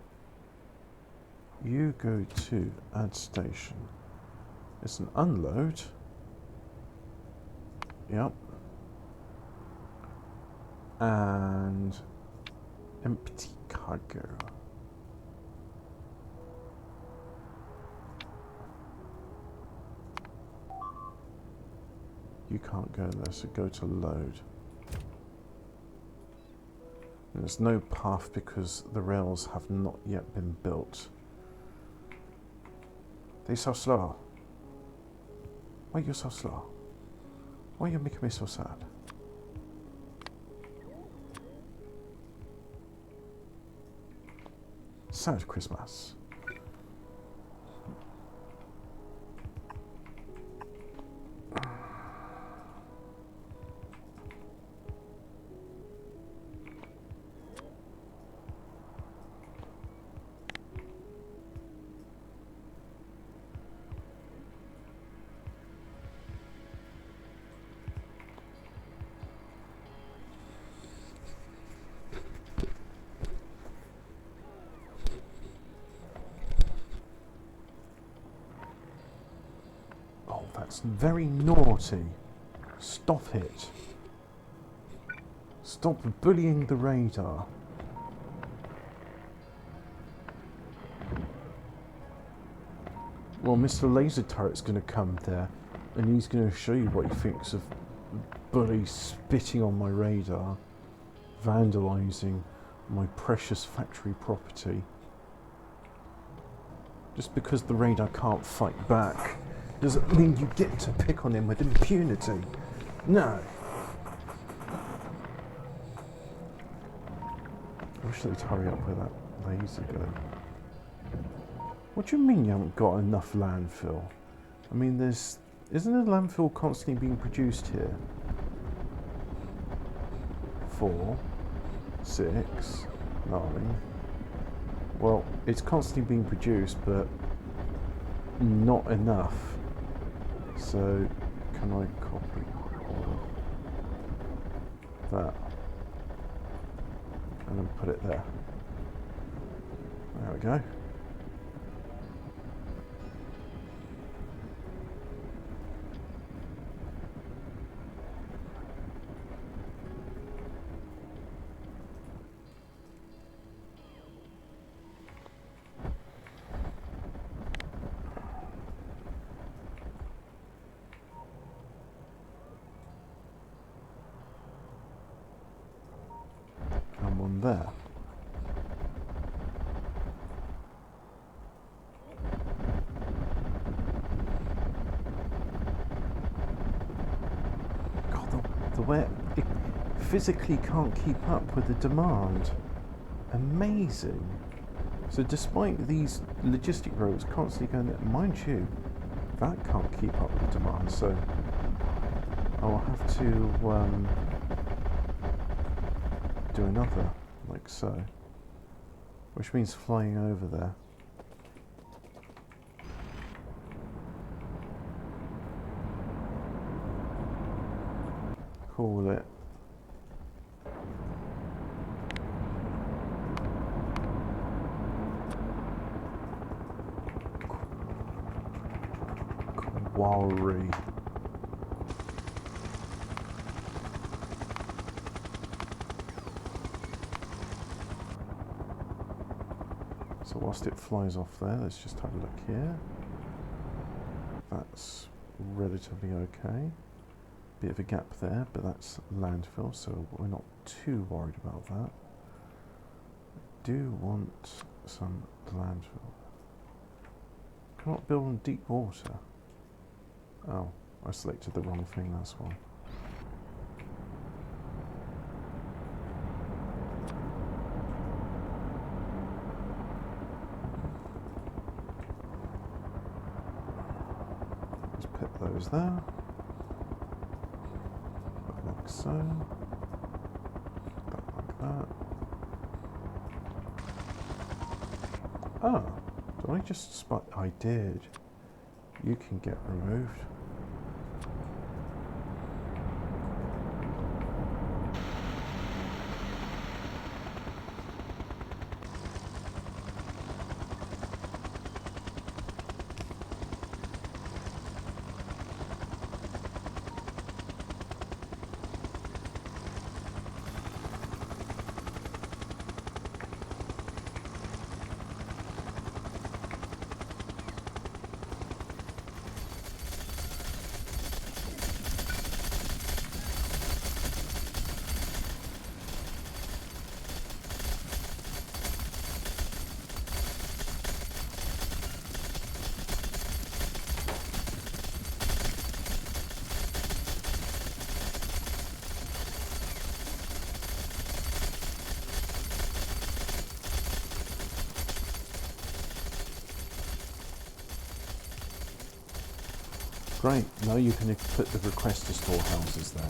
A: you go to add station. It's an unload. Yep. And empty cargo. You can't go there, so go to load. And there's no path because the rails have not yet been built. They're so slow. Why are you so slow? Why are you making me so sad? Sad Christmas. It's very naughty. Stop it. Stop bullying the radar. Well, Mr. Laser Turret's going to come there, and he's going to show you what he thinks of bullies spitting on my radar, vandalising my precious factory property. Just because the radar can't fight back doesn't mean you get to pick on him with impunity. No. I wish they'd hurry up with that laser gun. What do you mean you haven't got enough landfill? I mean, isn't a landfill constantly being produced here? 4, 6, 9. Well, it's constantly being produced, but not enough. So, can I copy all of that? And then put it there. There we go. And one there. God, the way it physically can't keep up with the demand. Amazing. So despite these logistic roads constantly going there, mind you, that can't keep up with the demand, so I'll have to do another, like so, which means flying over there. Call it Quarry. So whilst it flies off there, let's just have a look here. That's relatively okay. Bit of a gap there, but that's landfill, so we're not too worried about that. I do want some landfill. Cannot build on deep water. Oh, I selected the wrong thing, that's why. Let's put those there. Like so. That like that. Ah, did I just spot? I did. You can get removed. Great, now you can put the request to store houses there.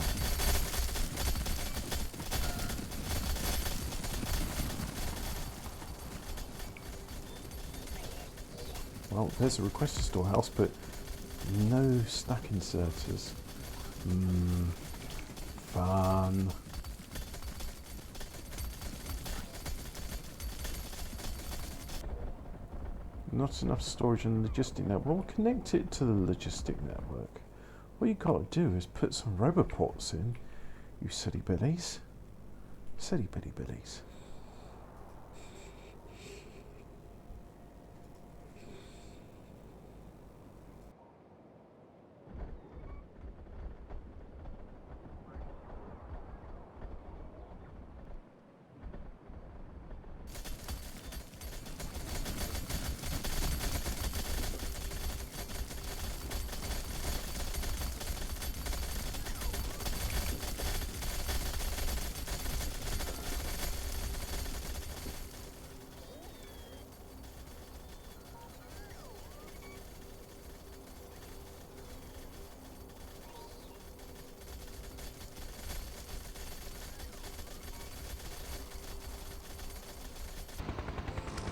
A: Well, there's a request to store house, but no stack inserters. Fun. Not enough storage in the logistic network. We'll connect it to the logistic network. What you got to do is put some roboports in, you silly billies. Silly bitty billies.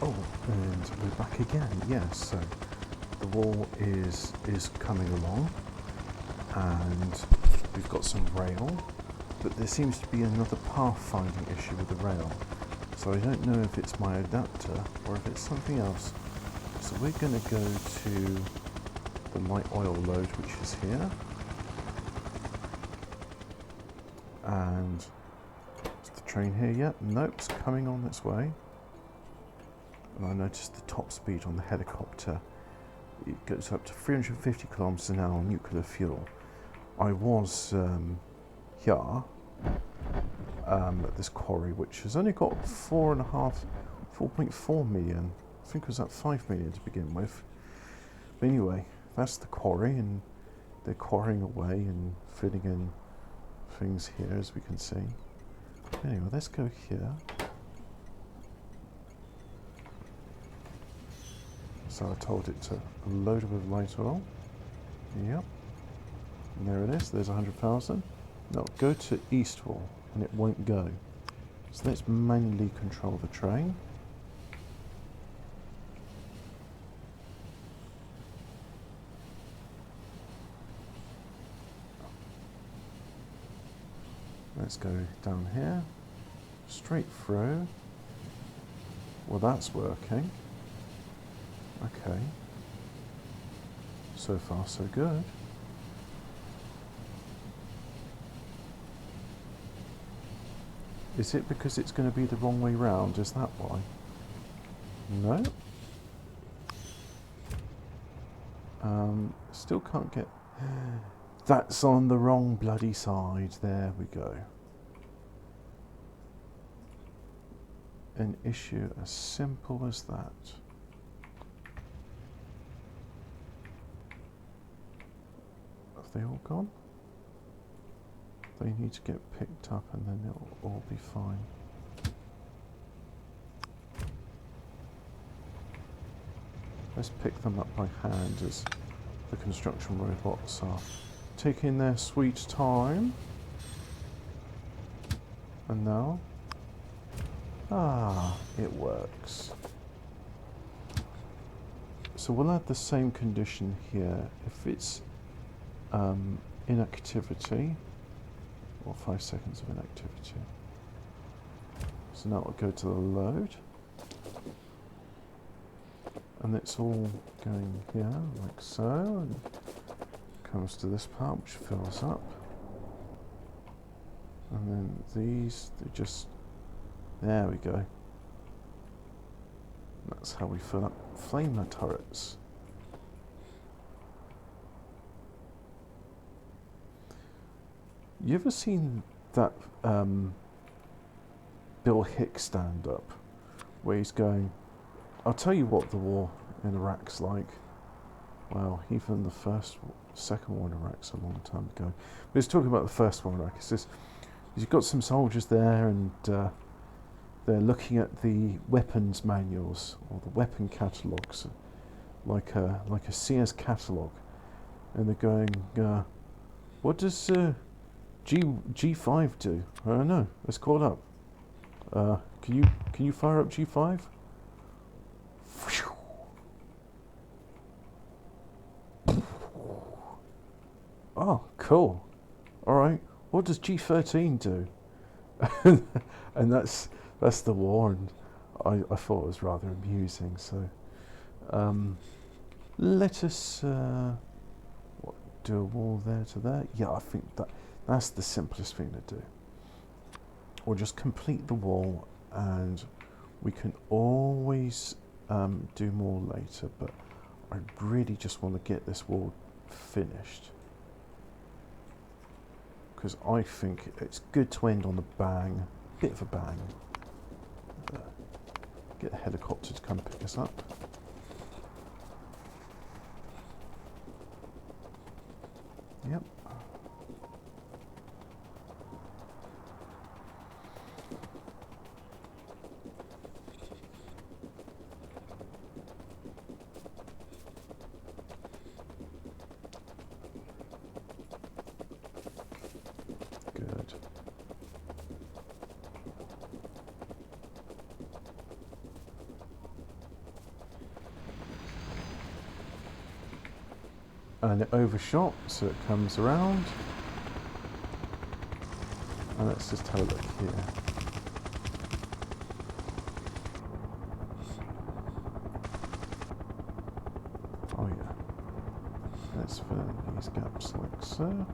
A: Oh, and we're back again. Yes, so the wall is coming along, and we've got some rail, but there seems to be another pathfinding issue with the rail. So I don't know if it's my adapter or if it's something else. So we're going to go to the light oil load, which is here, and is the train here yet? Nope, it's coming on its way. And I noticed the top speed on the helicopter. It goes up to 350 kilometers an hour on nuclear fuel. I was here at this quarry, which has only got 4.4 million. I think it was at 5 million to begin with. But anyway, that's the quarry, and they're quarrying away and filling in things here, as we can see. Anyway, let's go here. So I told it to load it with light oil. Yep. And there it is. There's 100,000. Now go to east wall, and it won't go. So let's manually control the train. Let's go down here, straight through. Well, that's working. Okay. So far, so good. Is it because it's going to be the wrong way round? Is that why? No. Still can't get... That's on the wrong bloody side. There we go. An issue as simple as that. Have they all gone? They need to get picked up and then it'll all be fine. Let's pick them up by hand as the construction robots are taking their sweet time. And now, it works. So we'll add the same condition here. If it's inactivity, or 5 seconds of inactivity. So now it'll go to the load. And it's all going here, like so, and comes to this part, which fills up. And then these, they just, there we go. That's how we fill up flamer turrets. You ever seen that Bill Hicks stand-up where he's going, I'll tell you what the war in Iraq's like. Well, even the second war in Iraq's a long time ago. But he's talking about the first war in Iraq. He says, you've got some soldiers there and they're looking at the weapons manuals or the weapon catalogues, like a Sears catalogue, and they're going, what does G5 do? I don't know. Let's call it up. Can you fire up G5? Oh, cool. All right. What does G13 do? And that's the war, and I thought it was rather amusing. So let us do a wall there to there. Yeah, I think that's the simplest thing to do. Or just complete the wall, and we can always do more later, but I really just want to get this wall finished, because I think it's good to end on a bang, bit of a bang. Get a helicopter to come pick us up. Yep. Good. And it overshot, so it comes around. And let's just have a look here. Oh yeah. Let's fill in these gaps like so.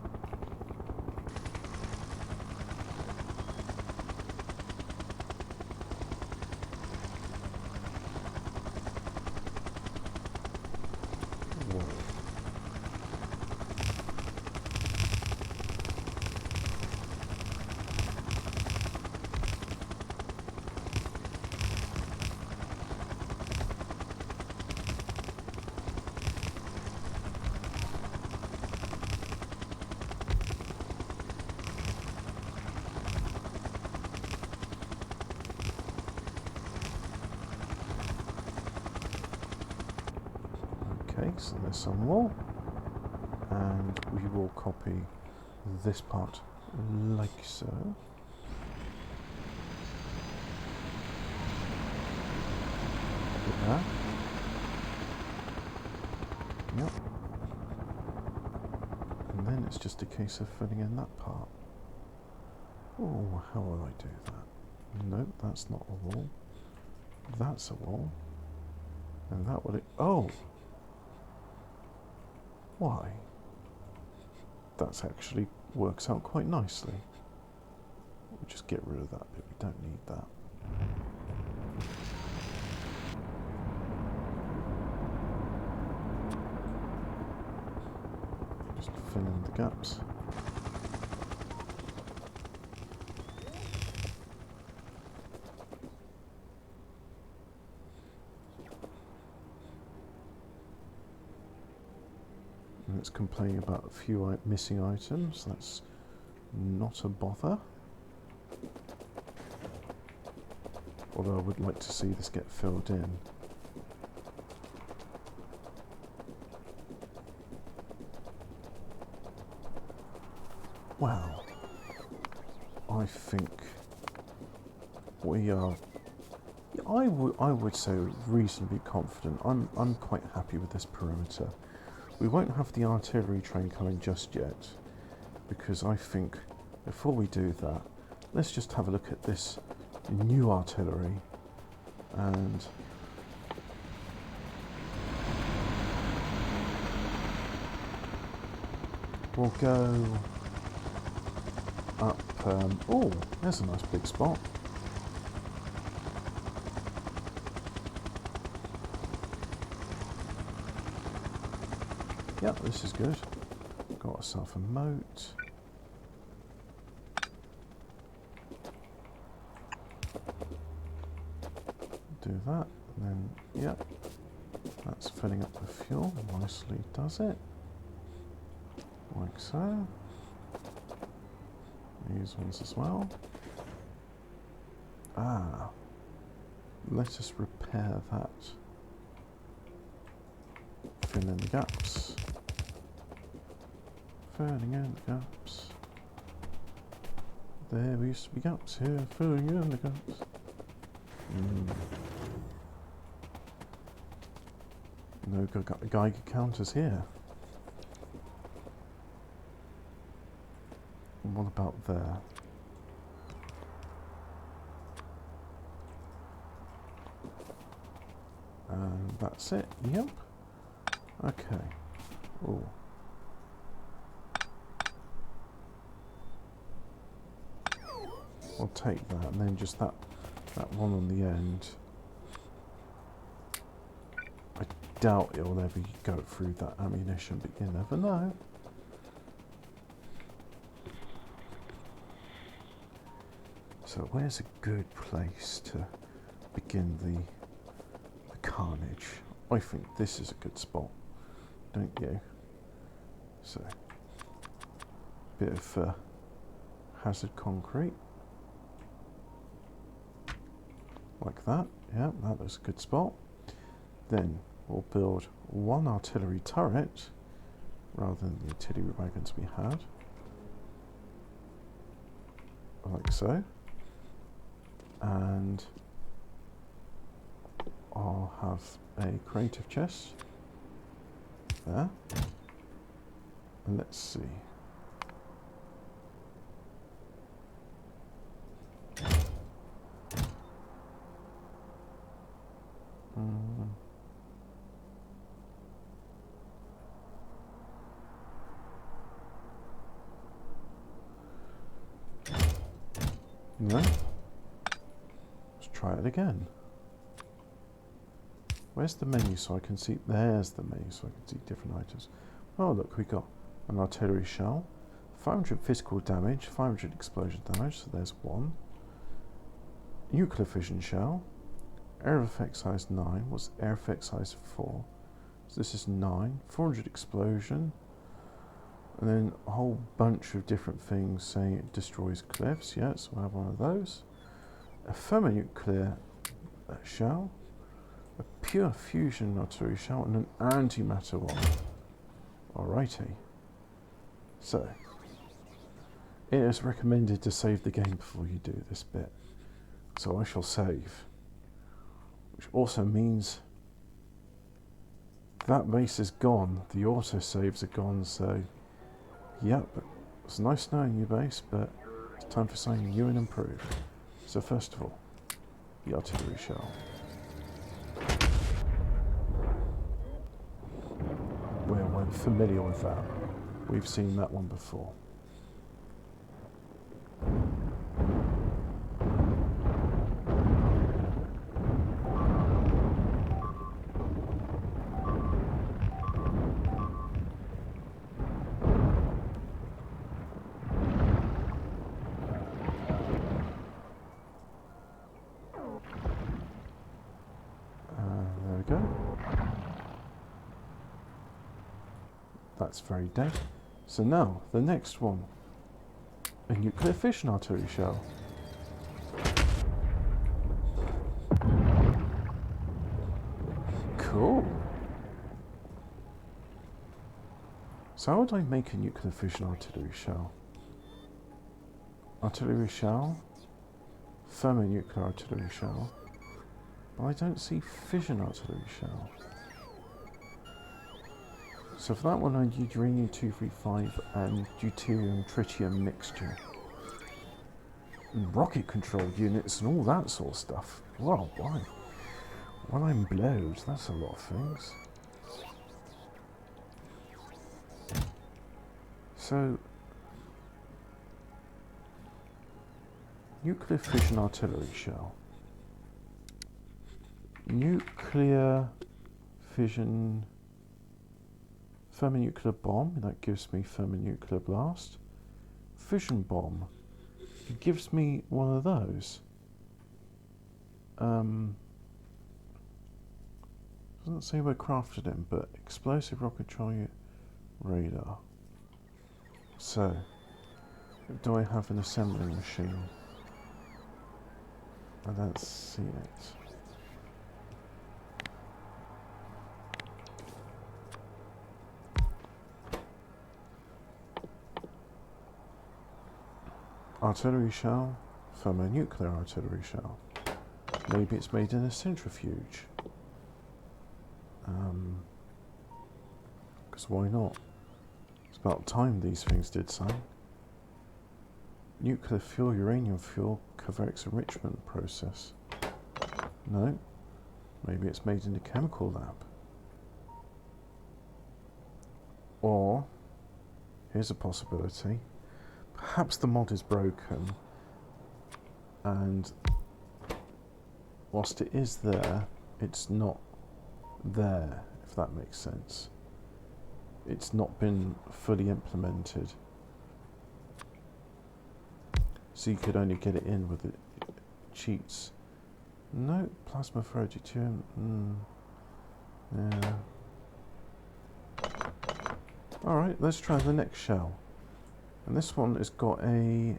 A: Okay, so there's some wall, and we will copy this part like so. Like that. Yep. And then it's just a case of filling in that part. Oh, how will I do that? Nope, that's not a wall. That's a wall. And that would... Oh! Why? That's actually works out quite nicely. We'll just get rid of that bit, we don't need that. Just fill in the gaps. And it's complaining about a few missing items. That's not a bother. Although I would like to see this get filled in. Wow. I think we are... I would say reasonably confident. I'm quite happy with this perimeter. We won't have the artillery train coming just yet, because I think before we do that, let's just have a look at this new artillery, and we'll go up. Oh, there's a nice big spot. Yep, this is good. Got ourselves a moat. Do that, and then, yep, that's filling up the fuel. Nicely does it. Like so. These ones as well. Ah, let us repair that. Fill in the gaps. Filling in the gaps. There used to be gaps here, filling in the gaps. No Geiger counters here. And what about there? And that's it, yep. Okay. Oh. I'll take that, and then just that one on the end. I doubt it'll ever go through that ammunition, but you never know. So where's a good place to begin the carnage? I think this is a good spot, don't you? So, bit of hazard concrete, like that. Yeah, that looks a good spot. Then we'll build one artillery turret rather than the artillery wagons we had, like so. And I'll have a creative chest there. And let's see. No. Let's try it again. Where's the menu so I can see? There's the menu so I can see different items. Oh look, we got an artillery shell, 500 physical damage, 500 explosion damage, so there's one. Nuclear fission shell, air effect size 9, what's air effect size 4? So this is 9, 400 explosion, and then a whole bunch of different things saying it destroys cliffs. Yeah, so we'll have one of those. A thermonuclear shell, a pure fusion artillery shell, and an antimatter one. Alrighty. So, it is recommended to save the game before you do this bit. So I shall save. Which also means that base is gone. The autosaves are gone, so yep, it's nice knowing you, base, but it's time for something new and improved. So first of all, the artillery shell. We're familiar with that. We've seen that one before. There we go. That's very dead. So now, the next one. A nuclear fission artillery shell. Cool. So how would I make a nuclear fission artillery shell? Artillery shell. Thermonuclear artillery shell. But I don't see fission artillery shell. So for that one I need uranium-235 and deuterium-tritium mixture. And rocket controlled units and all that sort of stuff. Well, why? Well, I'm blowed. That's a lot of things. So, nuclear fission artillery shell. Nuclear fission thermonuclear bomb, that gives me thermonuclear blast. Fission bomb, it gives me one of those. Doesn't say where crafted in, but explosive rocket target radar. So, do I have an assembling machine? I don't see it. Artillery shell, thermonuclear artillery shell. Maybe it's made in a centrifuge. Because why not? It's about time these things did something. Nuclear fuel, uranium fuel, Kovacs enrichment process. No. Maybe it's made in a chemical lab. Or, here's a possibility. Perhaps the mod is broken and whilst it is there, it's not there, if that makes sense. It's not been fully implemented. So you could only get it in with the cheats. No, plasma for deuterium. Yeah. Alright, let's try the next shell. And this one has got a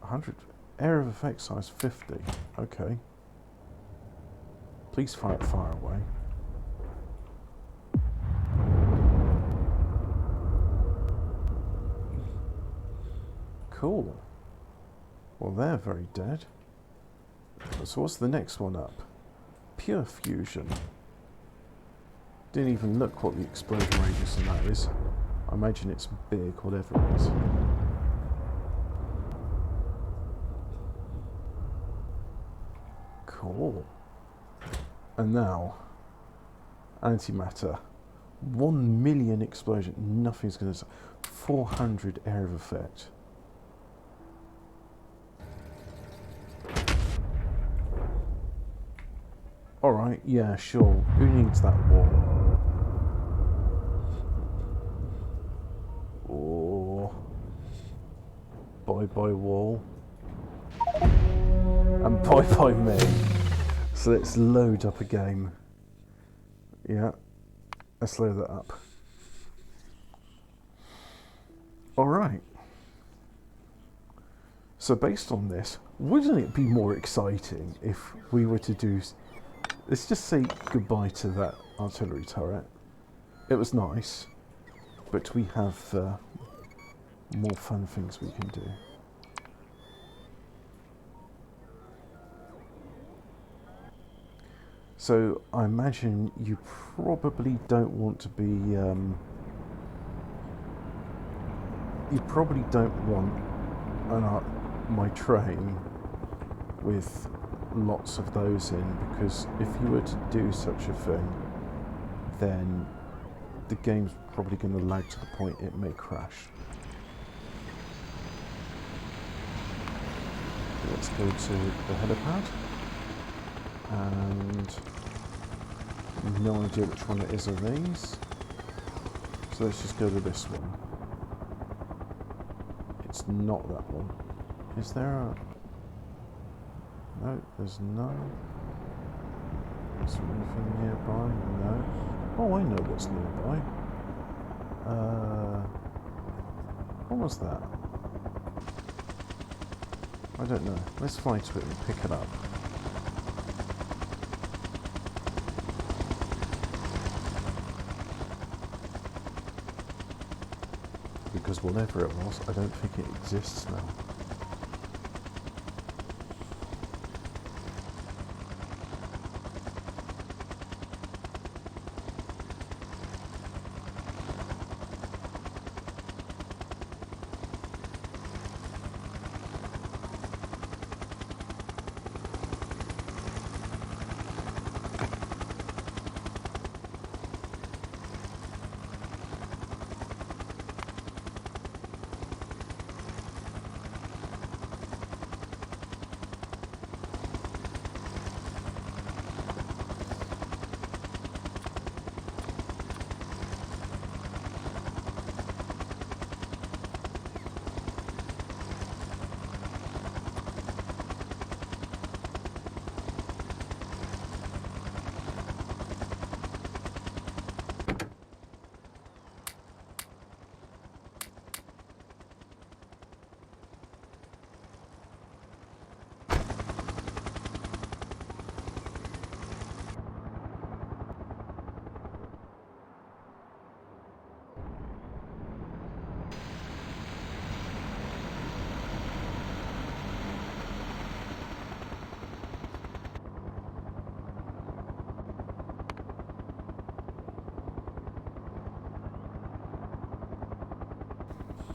A: 100 area of effect size 50. Okay. Please fire it far away. Cool. Well, they're very dead. So what's the next one up? Pure fusion. Didn't even look what the explosion radius on that is. I imagine it's big, whatever it is. Cool. And now, antimatter. 1 million explosion. Nothing's going to... 400 area of effect. Alright, yeah, sure. Who needs that wall? Oh. Bye-bye wall. And bye-bye me. So let's load up a game. Yeah. Let's load that up. Alright. So based on this, wouldn't it be more exciting if we were to do... Let's just say goodbye to that artillery turret. It was nice, but we have more fun things we can do. So I imagine you probably don't want to be... you probably don't want my train with lots of those in, because if you were to do such a thing, then the game's probably going to lag to the point it may crash. Let's go to the helipad, and no idea which one it is of these, so let's just go to this one. It's not that one. Is there a... No, there's none. Is there anything nearby? No. Oh, I know what's nearby. What was that? I don't know. Let's fly to it and pick it up. Because whatever it was, I don't think it exists now.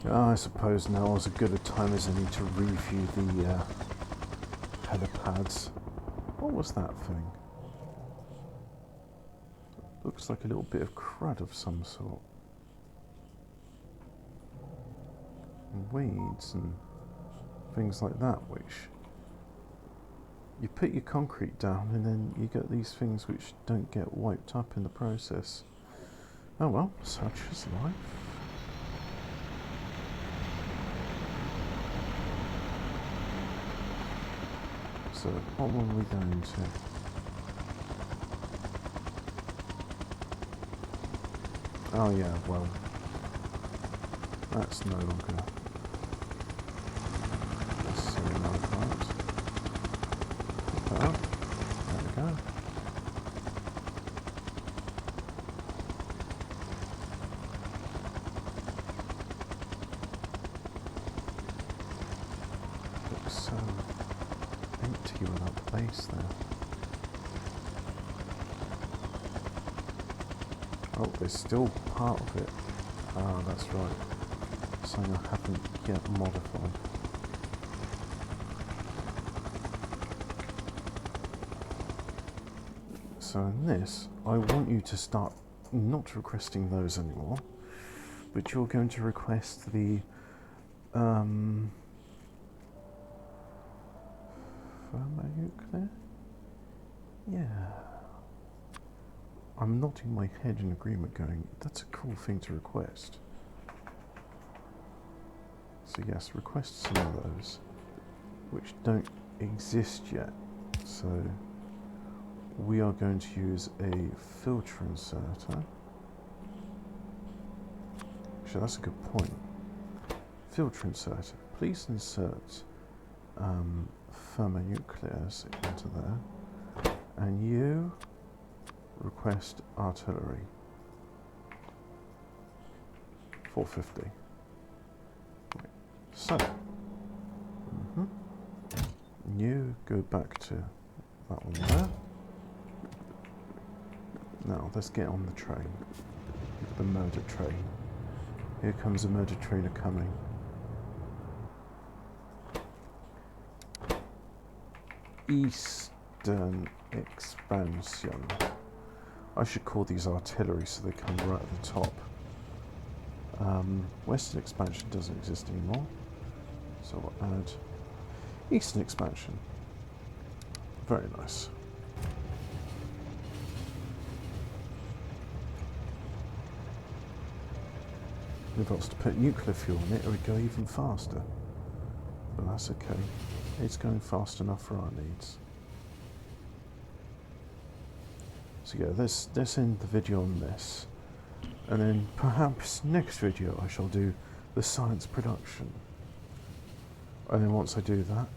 A: I suppose now is as good a time as any to review the helipads. What was that thing? Looks like a little bit of crud of some sort. And weeds and things like that, which you put your concrete down and then you get these things which don't get wiped up in the process. Oh well, such is life. So what one are we going to? Oh yeah, well, that's no longer necessary in our plant. Pick that up. There we go. Looks so empty without the base there. Oh, there's still part of it. Ah, that's right. Something I haven't yet modified. So in this, I want you to start not requesting those anymore, but you're going to request the Thermonuclear? Yeah. I'm nodding my head in agreement going, that's a cool thing to request. So yes, request some of those, which don't exist yet. So we are going to use a filter inserter. Actually, that's a good point. Filter inserter. Please insert thermonuclears into there. And you request artillery. 450. So, you go back to that one there. Now, let's get on the train. The murder train. Here comes a murder trainer coming. Eastern expansion. I should call these artillery so they come right at the top. Western expansion doesn't exist anymore. So we'll add Eastern expansion. Very nice. If I was to put nuclear fuel in it, it would go even faster. But that's okay. It's going fast enough for our needs. So yeah, let's end the video on this. And then perhaps next video I shall do the science production. And then once I do that,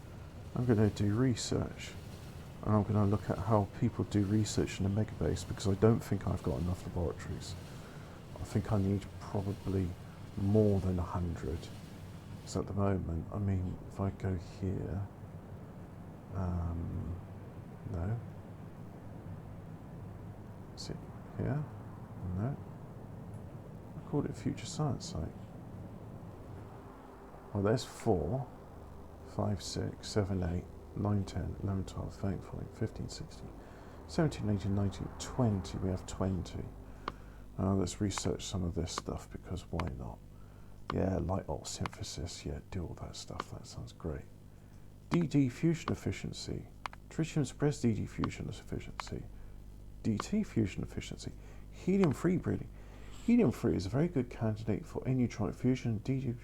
A: I'm going to do research. And I'm going to look at how people do research in a megabase, because I don't think I've got enough laboratories. I think I need probably more than 100. So at the moment, I mean, if I go here, no. Is it here? No. I called it Future Science Site. Well, there's 4, 5, 6, 7, 8, 9, 10, 11, 12, 13, 14, 15, 16, 17, 18, 19, 20. We have 20. Let's research some of this stuff, because why not? Yeah, light alt synthesis. Yeah, do all that stuff. That sounds great. DD fusion efficiency. Tritium suppressed DD fusion efficiency. DT fusion efficiency. Helium-free breeding. Helium-free is a very good candidate for neutronic fusion. DD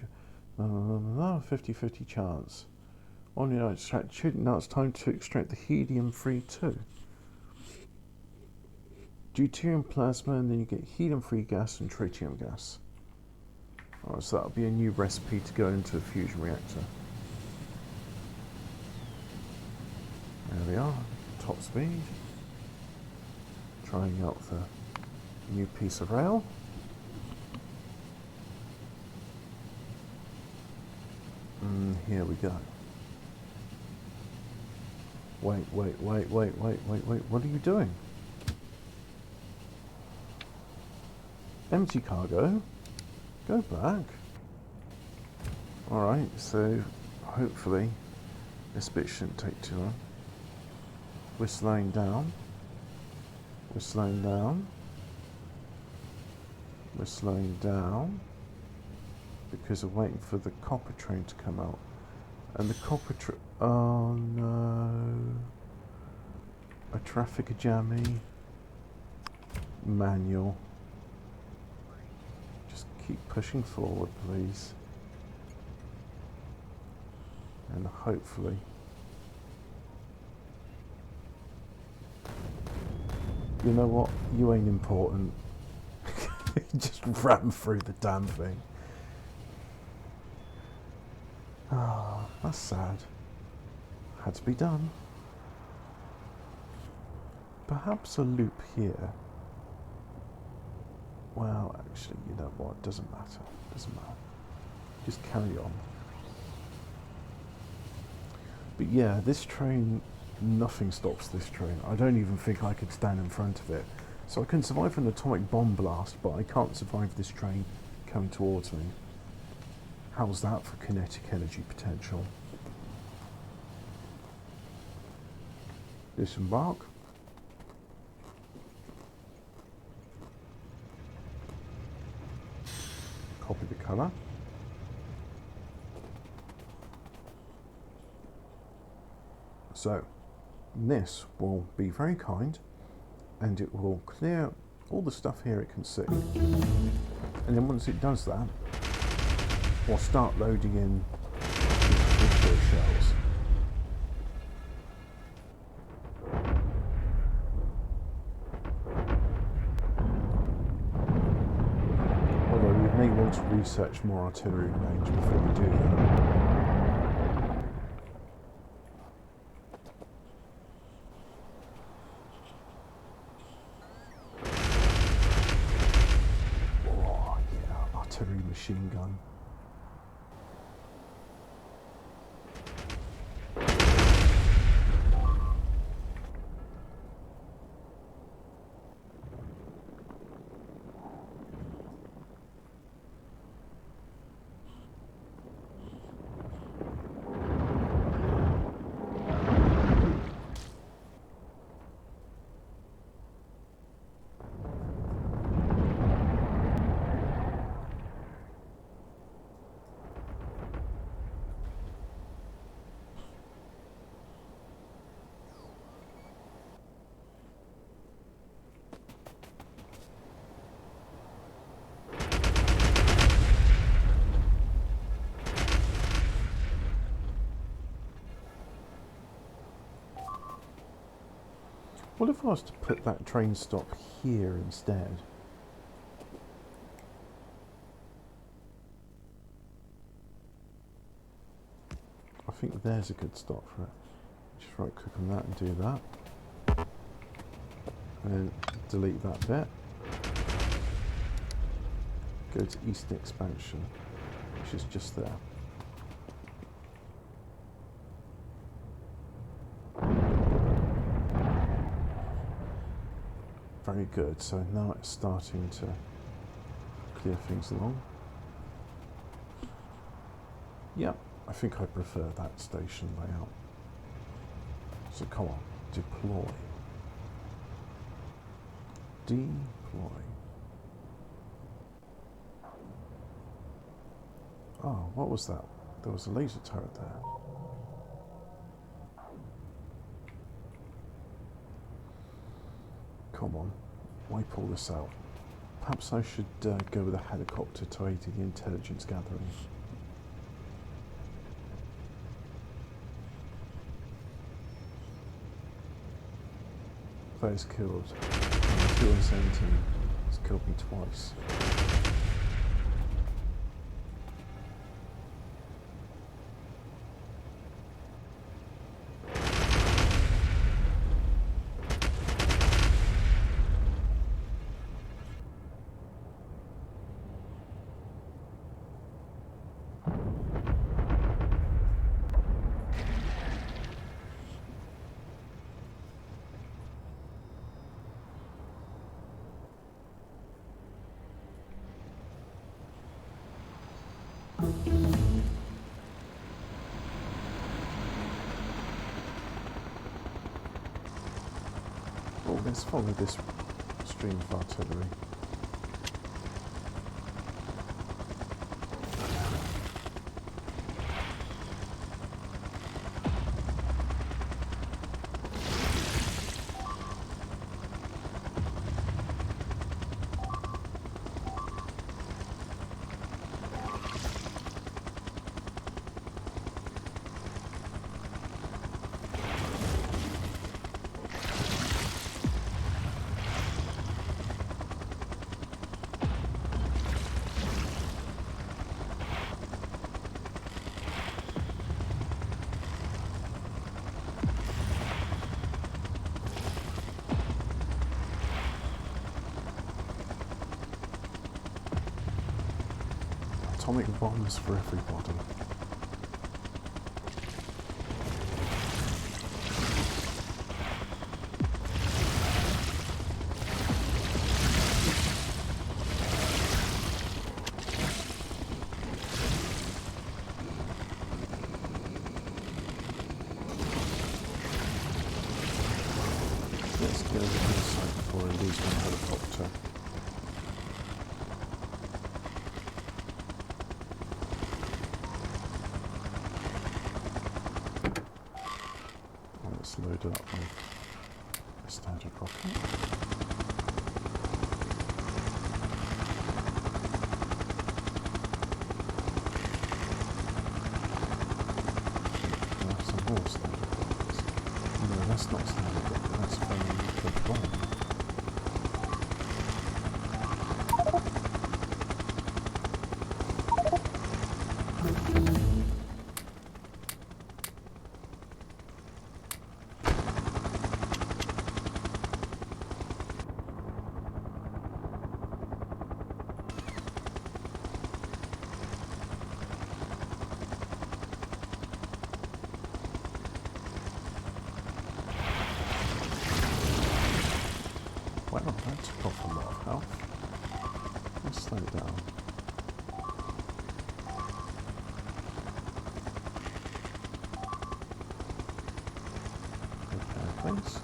A: 50-50 chance. Only now it's time to extract the helium-free too. Deuterium plasma, and then you get helium-free gas and tritium gas. Oh, so that'll be a new recipe to go into a fusion reactor. There we are, top speed. Trying out the new piece of rail. And here we go. Wait, what are you doing? Empty cargo. Go back. Alright, so hopefully this bit shouldn't take too long. We're slowing down. We're slowing down. We're slowing down because we're waiting for the copper train to come out. And the copper train... Oh no. a traffic jammy, manual. Just keep pushing forward, please. And hopefully you know what? You ain't important. Just ram through the damn thing. Ah, that's sad. Had to be done. Perhaps a loop here. Well, actually, you know what? Doesn't matter. Doesn't matter. Just carry on. But yeah, this train, nothing stops this train. I don't even think I could stand in front of it. So I can survive an atomic bomb blast, but I can't survive this train coming towards me. How's that for kinetic energy potential? Disembark. Copy the colour. So this will be very kind, and it will clear all the stuff here it can see. And then once it does that, we'll start loading in the shells. Although we may want to research more artillery range before we do that. Machine gun. What if I was to put that train stop here instead? I think there's a good stop for it. Just right click on that and do that. And then delete that bit. Go to East Expansion, which is just there. Very good, so now it's starting to clear things along. Yep, I think I prefer that station layout. So come on, deploy. Deploy. Oh, what was that? There was a laser turret there. Come on, why pull this out? Perhaps I should go with a helicopter to aid in the intelligence gathering. That is killed. 217. It's killed me twice. Oh, let's follow this stream of artillery. atomic bombs for everybody. Let's get over to the side before I lose my helicopter. Let's load it up with a standard rocket. Some more standard rockets. No, that's not standard rocket, that's thermonuclear bomb. Wow, that took off a lot of health. Let's slow it down. Repair, please.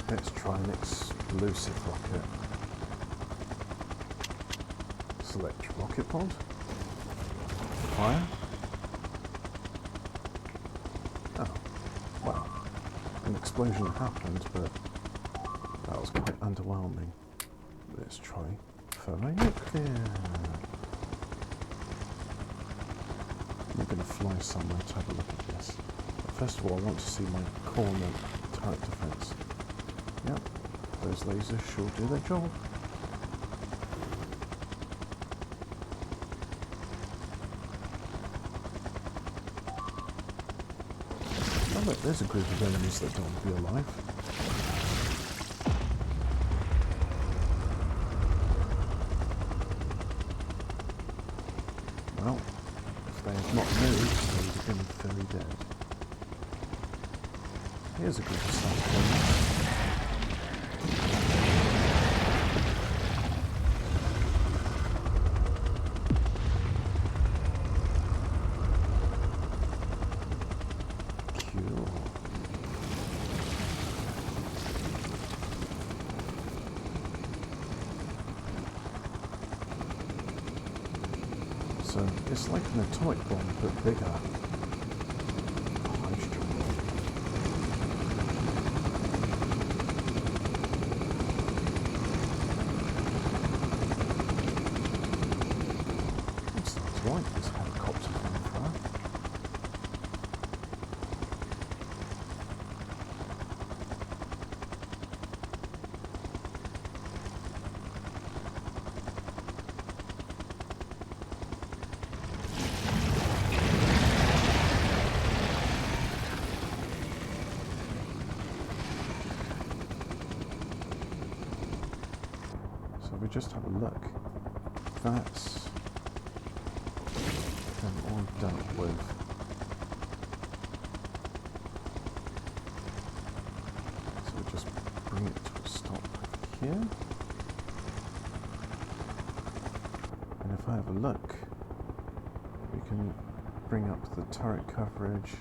A: Let's try and explosive rocket. Select rocket pod. Fire. Oh, well, an explosion happened, but that was quite underwhelming. Let's try Thermonuclear. I'm going to fly somewhere to have a look at this. But first of all, I want to see my corner turret defense. Yep, those lasers sure do their job. Oh look, there's a group of enemies that don't want to be alive. Well, if they have not moved, they would have been very dead. Here's a group of cyclones. So it's like an atomic bomb, but bigger. Hydrogen bomb. I'm starting to like this helicopter flamethrower. We just have a look. That's them all dealt with. So we just bring it to a stop here. And if I have a look, we can bring up the turret coverage.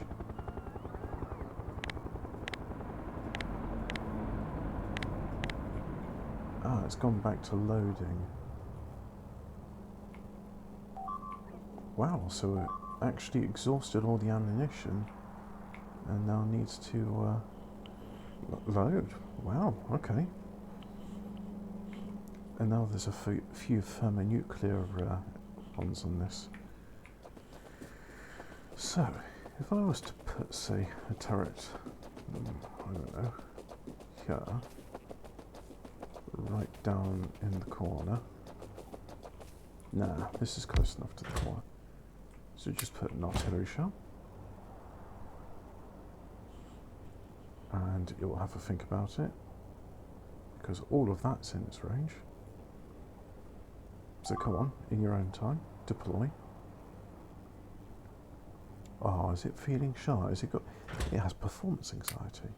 A: Ah, it's gone back to loading. Wow, so it actually exhausted all the ammunition and now needs to load. Wow, okay. And now there's a few thermonuclear ones on this. So, if I was to put, say, a turret, I don't know, here, right down in the corner. Nah, this is close enough to the corner. So just put an artillery shell. And it will have a think about it. Because all of that's in its range. So come on, in your own time, deploy. Oh, is it feeling shy? Has it got... It has performance anxiety.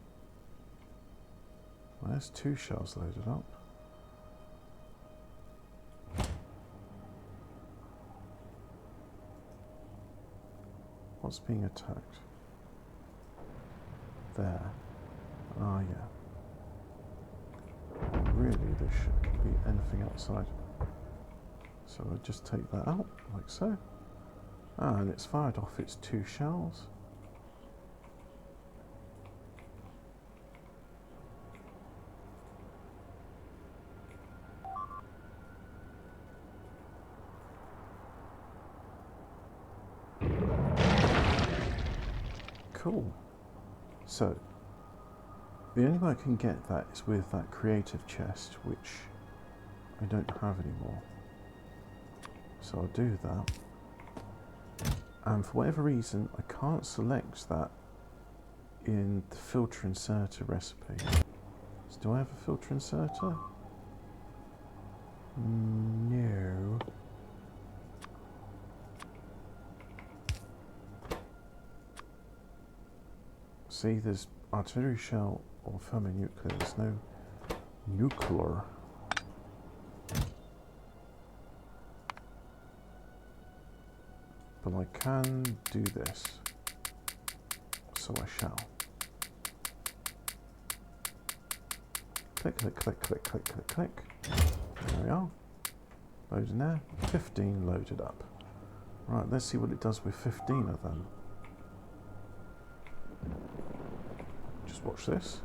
A: Well, there's 2 shells loaded up. What's being attacked? There. Ah, yeah. Really, there shouldn't be anything outside. So I'll just take that out, like so. Ah, and it's fired off its 2 shells. Cool. So, the only way I can get that is with that creative chest, which I don't have anymore. So I'll do that. And for whatever reason, I can't select that in the filter inserter recipe. So do I have a filter inserter? No. See, there's artillery shell or thermonuclear. There's no nuclear. But I can do this, so I shall. Click, click, click, click, click, click, click. There we are. Loading there. 15 loaded up. Right, let's see what it does with 15 of them. Just watch this.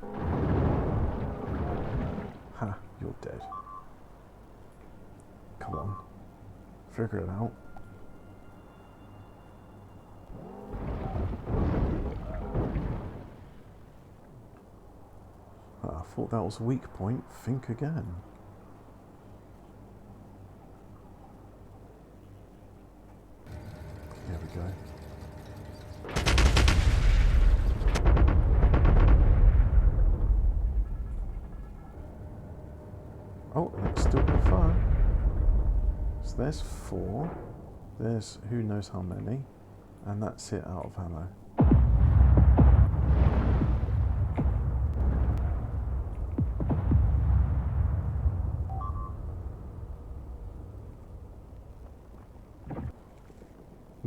A: Ha, you're dead. Come on. Figure it out. I thought that was a weak point. Think again. Here we go. Oh, it's still on fire. So there's 4. There's who knows how many. And that's it out of ammo.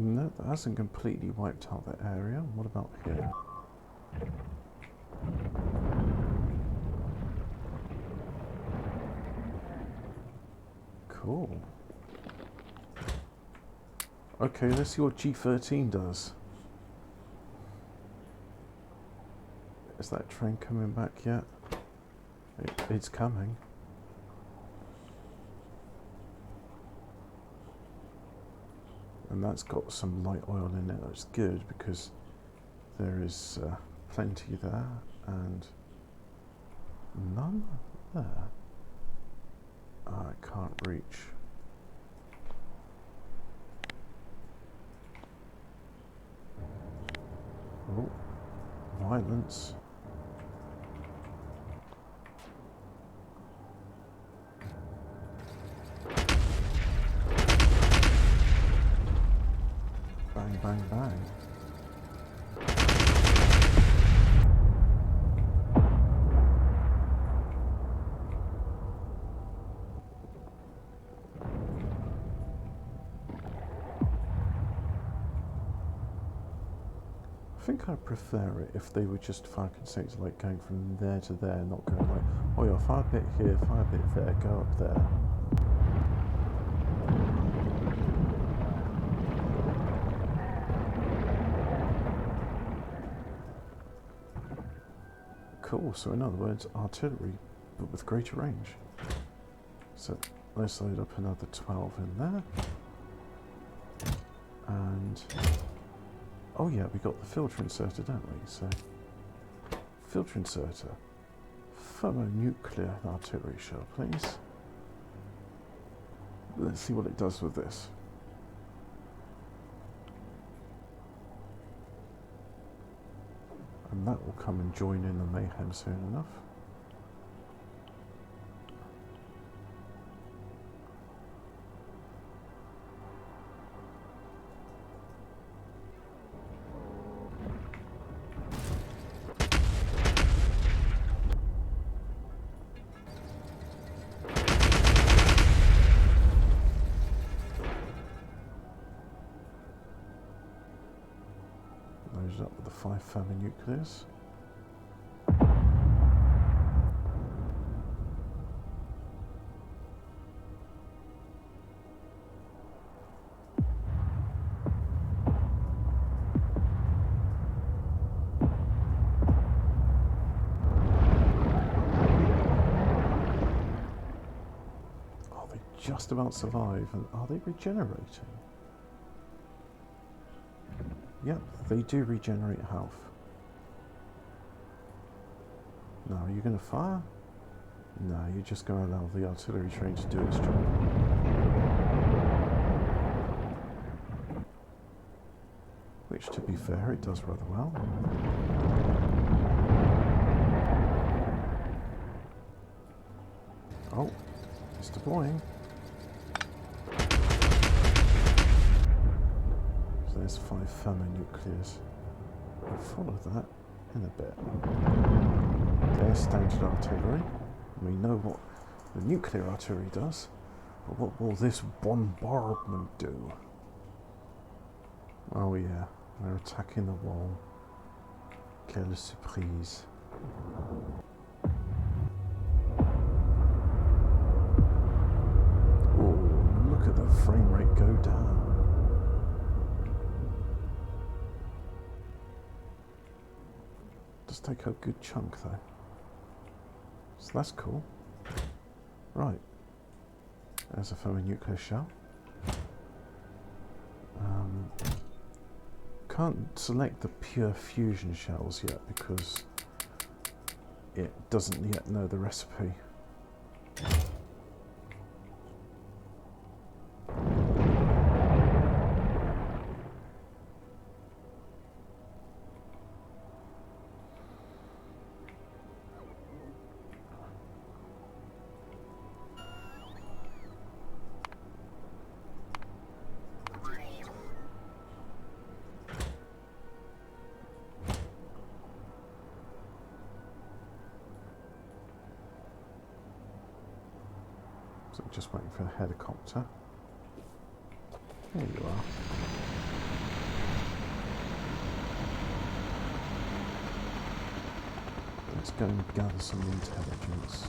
A: No, that hasn't completely wiped out that area. What about here? Cool. Okay, let's see what G13 does. Is that train coming back yet? It's coming. And that's got some light oil in it. That's good because there is plenty there and none there. I can't reach. Oh, violence. Bang, bang, bang. I think I'd prefer it if they were just Falcon 6, like going from there to there, not going like, oh yeah, fire bit here, fire bit there, go up there. Cool, so in other words, artillery, but with greater range. So let's load up another 12 in there. And oh yeah, we got the filter inserter, don't we? So, filter inserter. Thermonuclear artillery shell, please. Let's see what it does with this. And that will come and join in the mayhem soon enough. Loaded up with the 5 thermonuclears. Oh, they just about survive, and are they regenerating? Yep, they do regenerate health. Now, are you going to fire? No, you're just going to allow the artillery train to do its job. Which, to be fair, it does rather well. Oh, it's deploying. There's 5 thermonuclears. We'll follow that in a bit. There's standard artillery. We know what the nuclear artillery does, but what will this bombardment do? Oh yeah, they're attacking the wall. Quelle surprise. at the frame rate go down. Does take a good chunk though. So that's cool. Right. There's a thermonuclear shell. Can't select the pure fusion shells yet because it doesn't yet know the recipe. So just waiting for the helicopter. There you are. Let's go and gather some intelligence.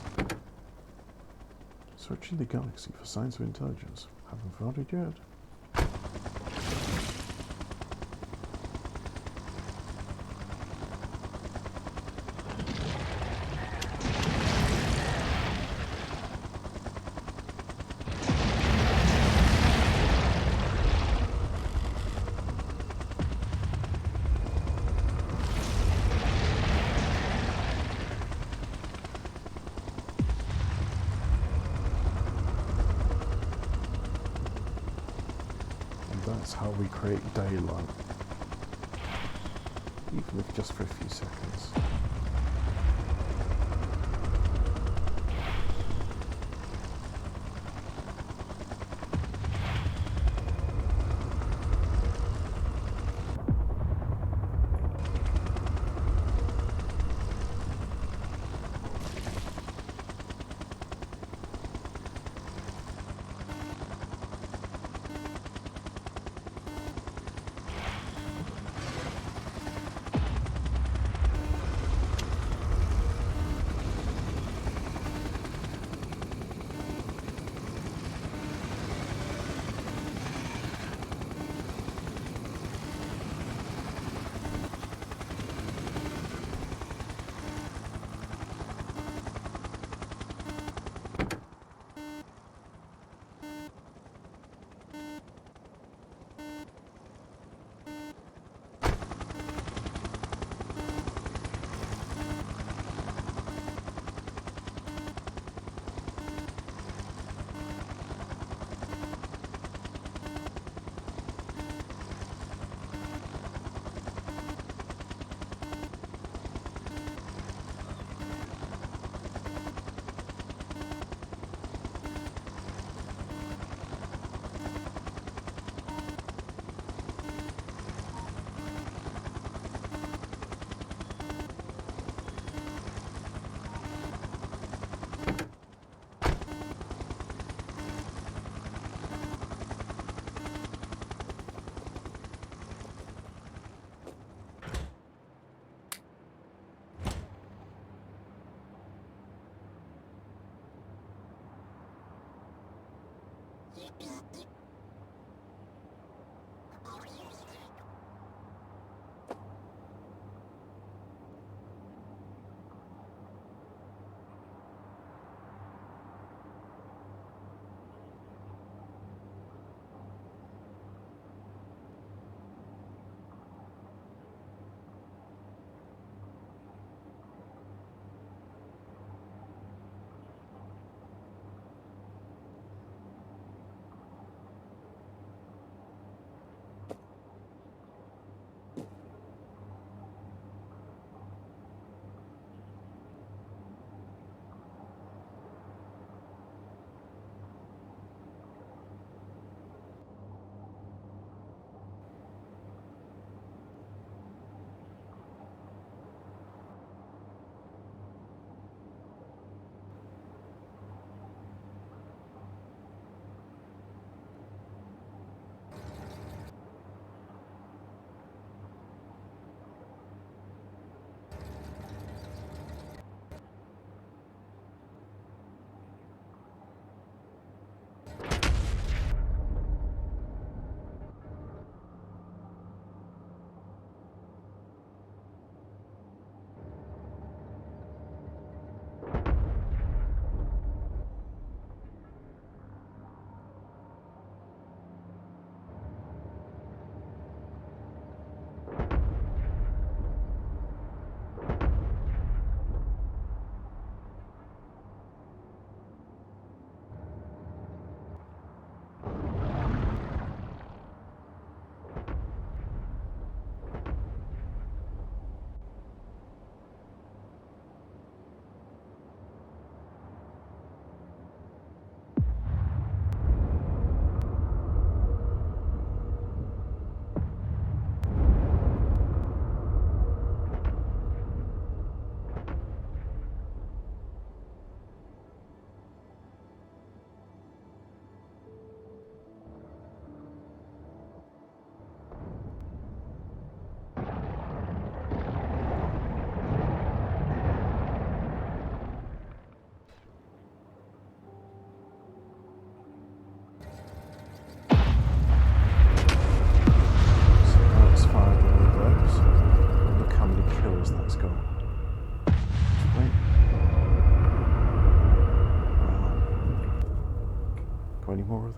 A: Searching the galaxy for signs of intelligence. Haven't found it yet. That's how we create daylight, even if just for a few seconds.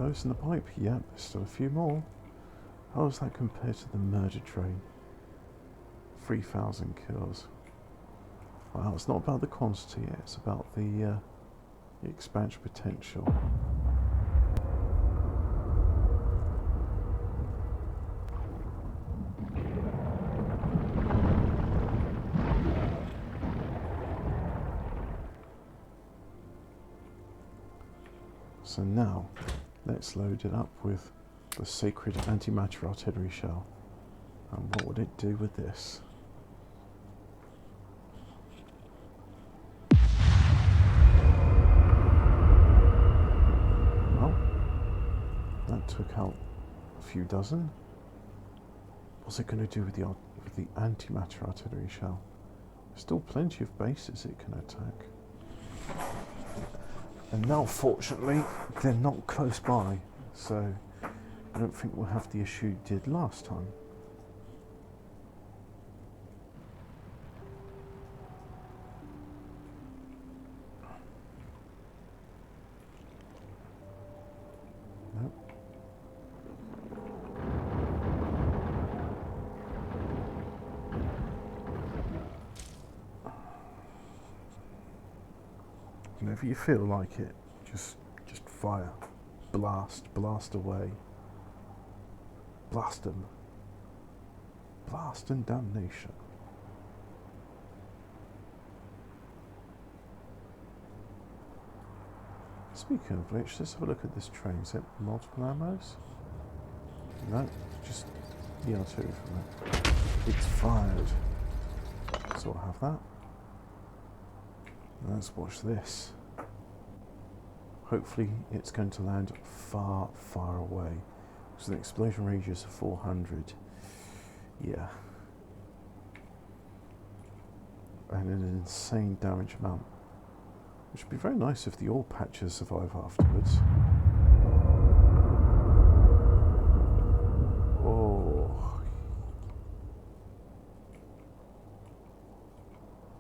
A: closing the pipe. Yep, there's still a few more. How does that compare to the murder train? 3,000 kills. Wow, it's not about the quantity, it's about the expansion potential. So now, let's load it up with the sacred antimatter artillery shell. And what would it do with this? Well, that took out a few dozen. What's it going to do with the antimatter artillery shell? There's still plenty of bases it can attack. And now, fortunately, they're not close by, so I don't think we'll have the issue you did last time. Nope. Whenever you feel like it, just fire, blast away, blast them, blast and damnation. Speaking of which, let's have a look at this train. Is it multiple ammos? No, just the artillery from it. It's fired. So I'll have that. Let's watch this. Hopefully it's going to land far, far away. So the explosion radius of 400. Yeah. And an insane damage amount. Which would be very nice if the ore patches survive afterwards. Oh.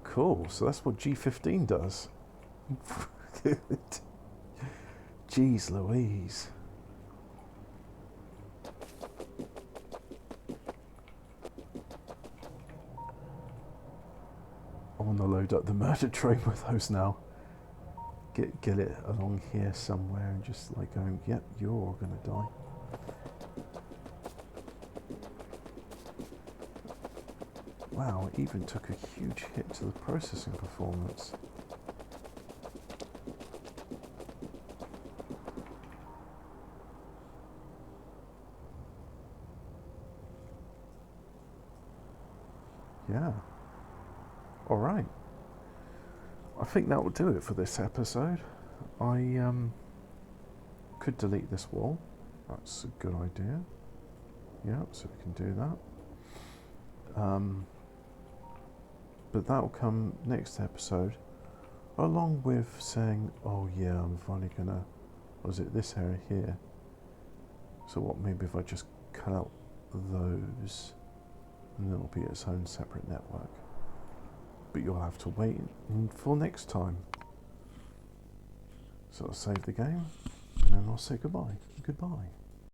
A: Cool, so that's what G15 does. Jeez Louise. I want to load up the murder train with those now. Get it along here somewhere and just like going, yep, you're all gonna die. Wow, it even took a huge hit to the processing performance. Yeah. Alright. I think that will do it for this episode. I could delete this wall. That's a good idea. Yeah, so we can do that. But that'll come next episode, along with saying, oh yeah, I'm finally gonna, was it this area here? So what, maybe if I just cut out those, and then it'll be its own separate network. But you'll have to wait until next time. So I'll save the game, and then I'll say goodbye. Goodbye.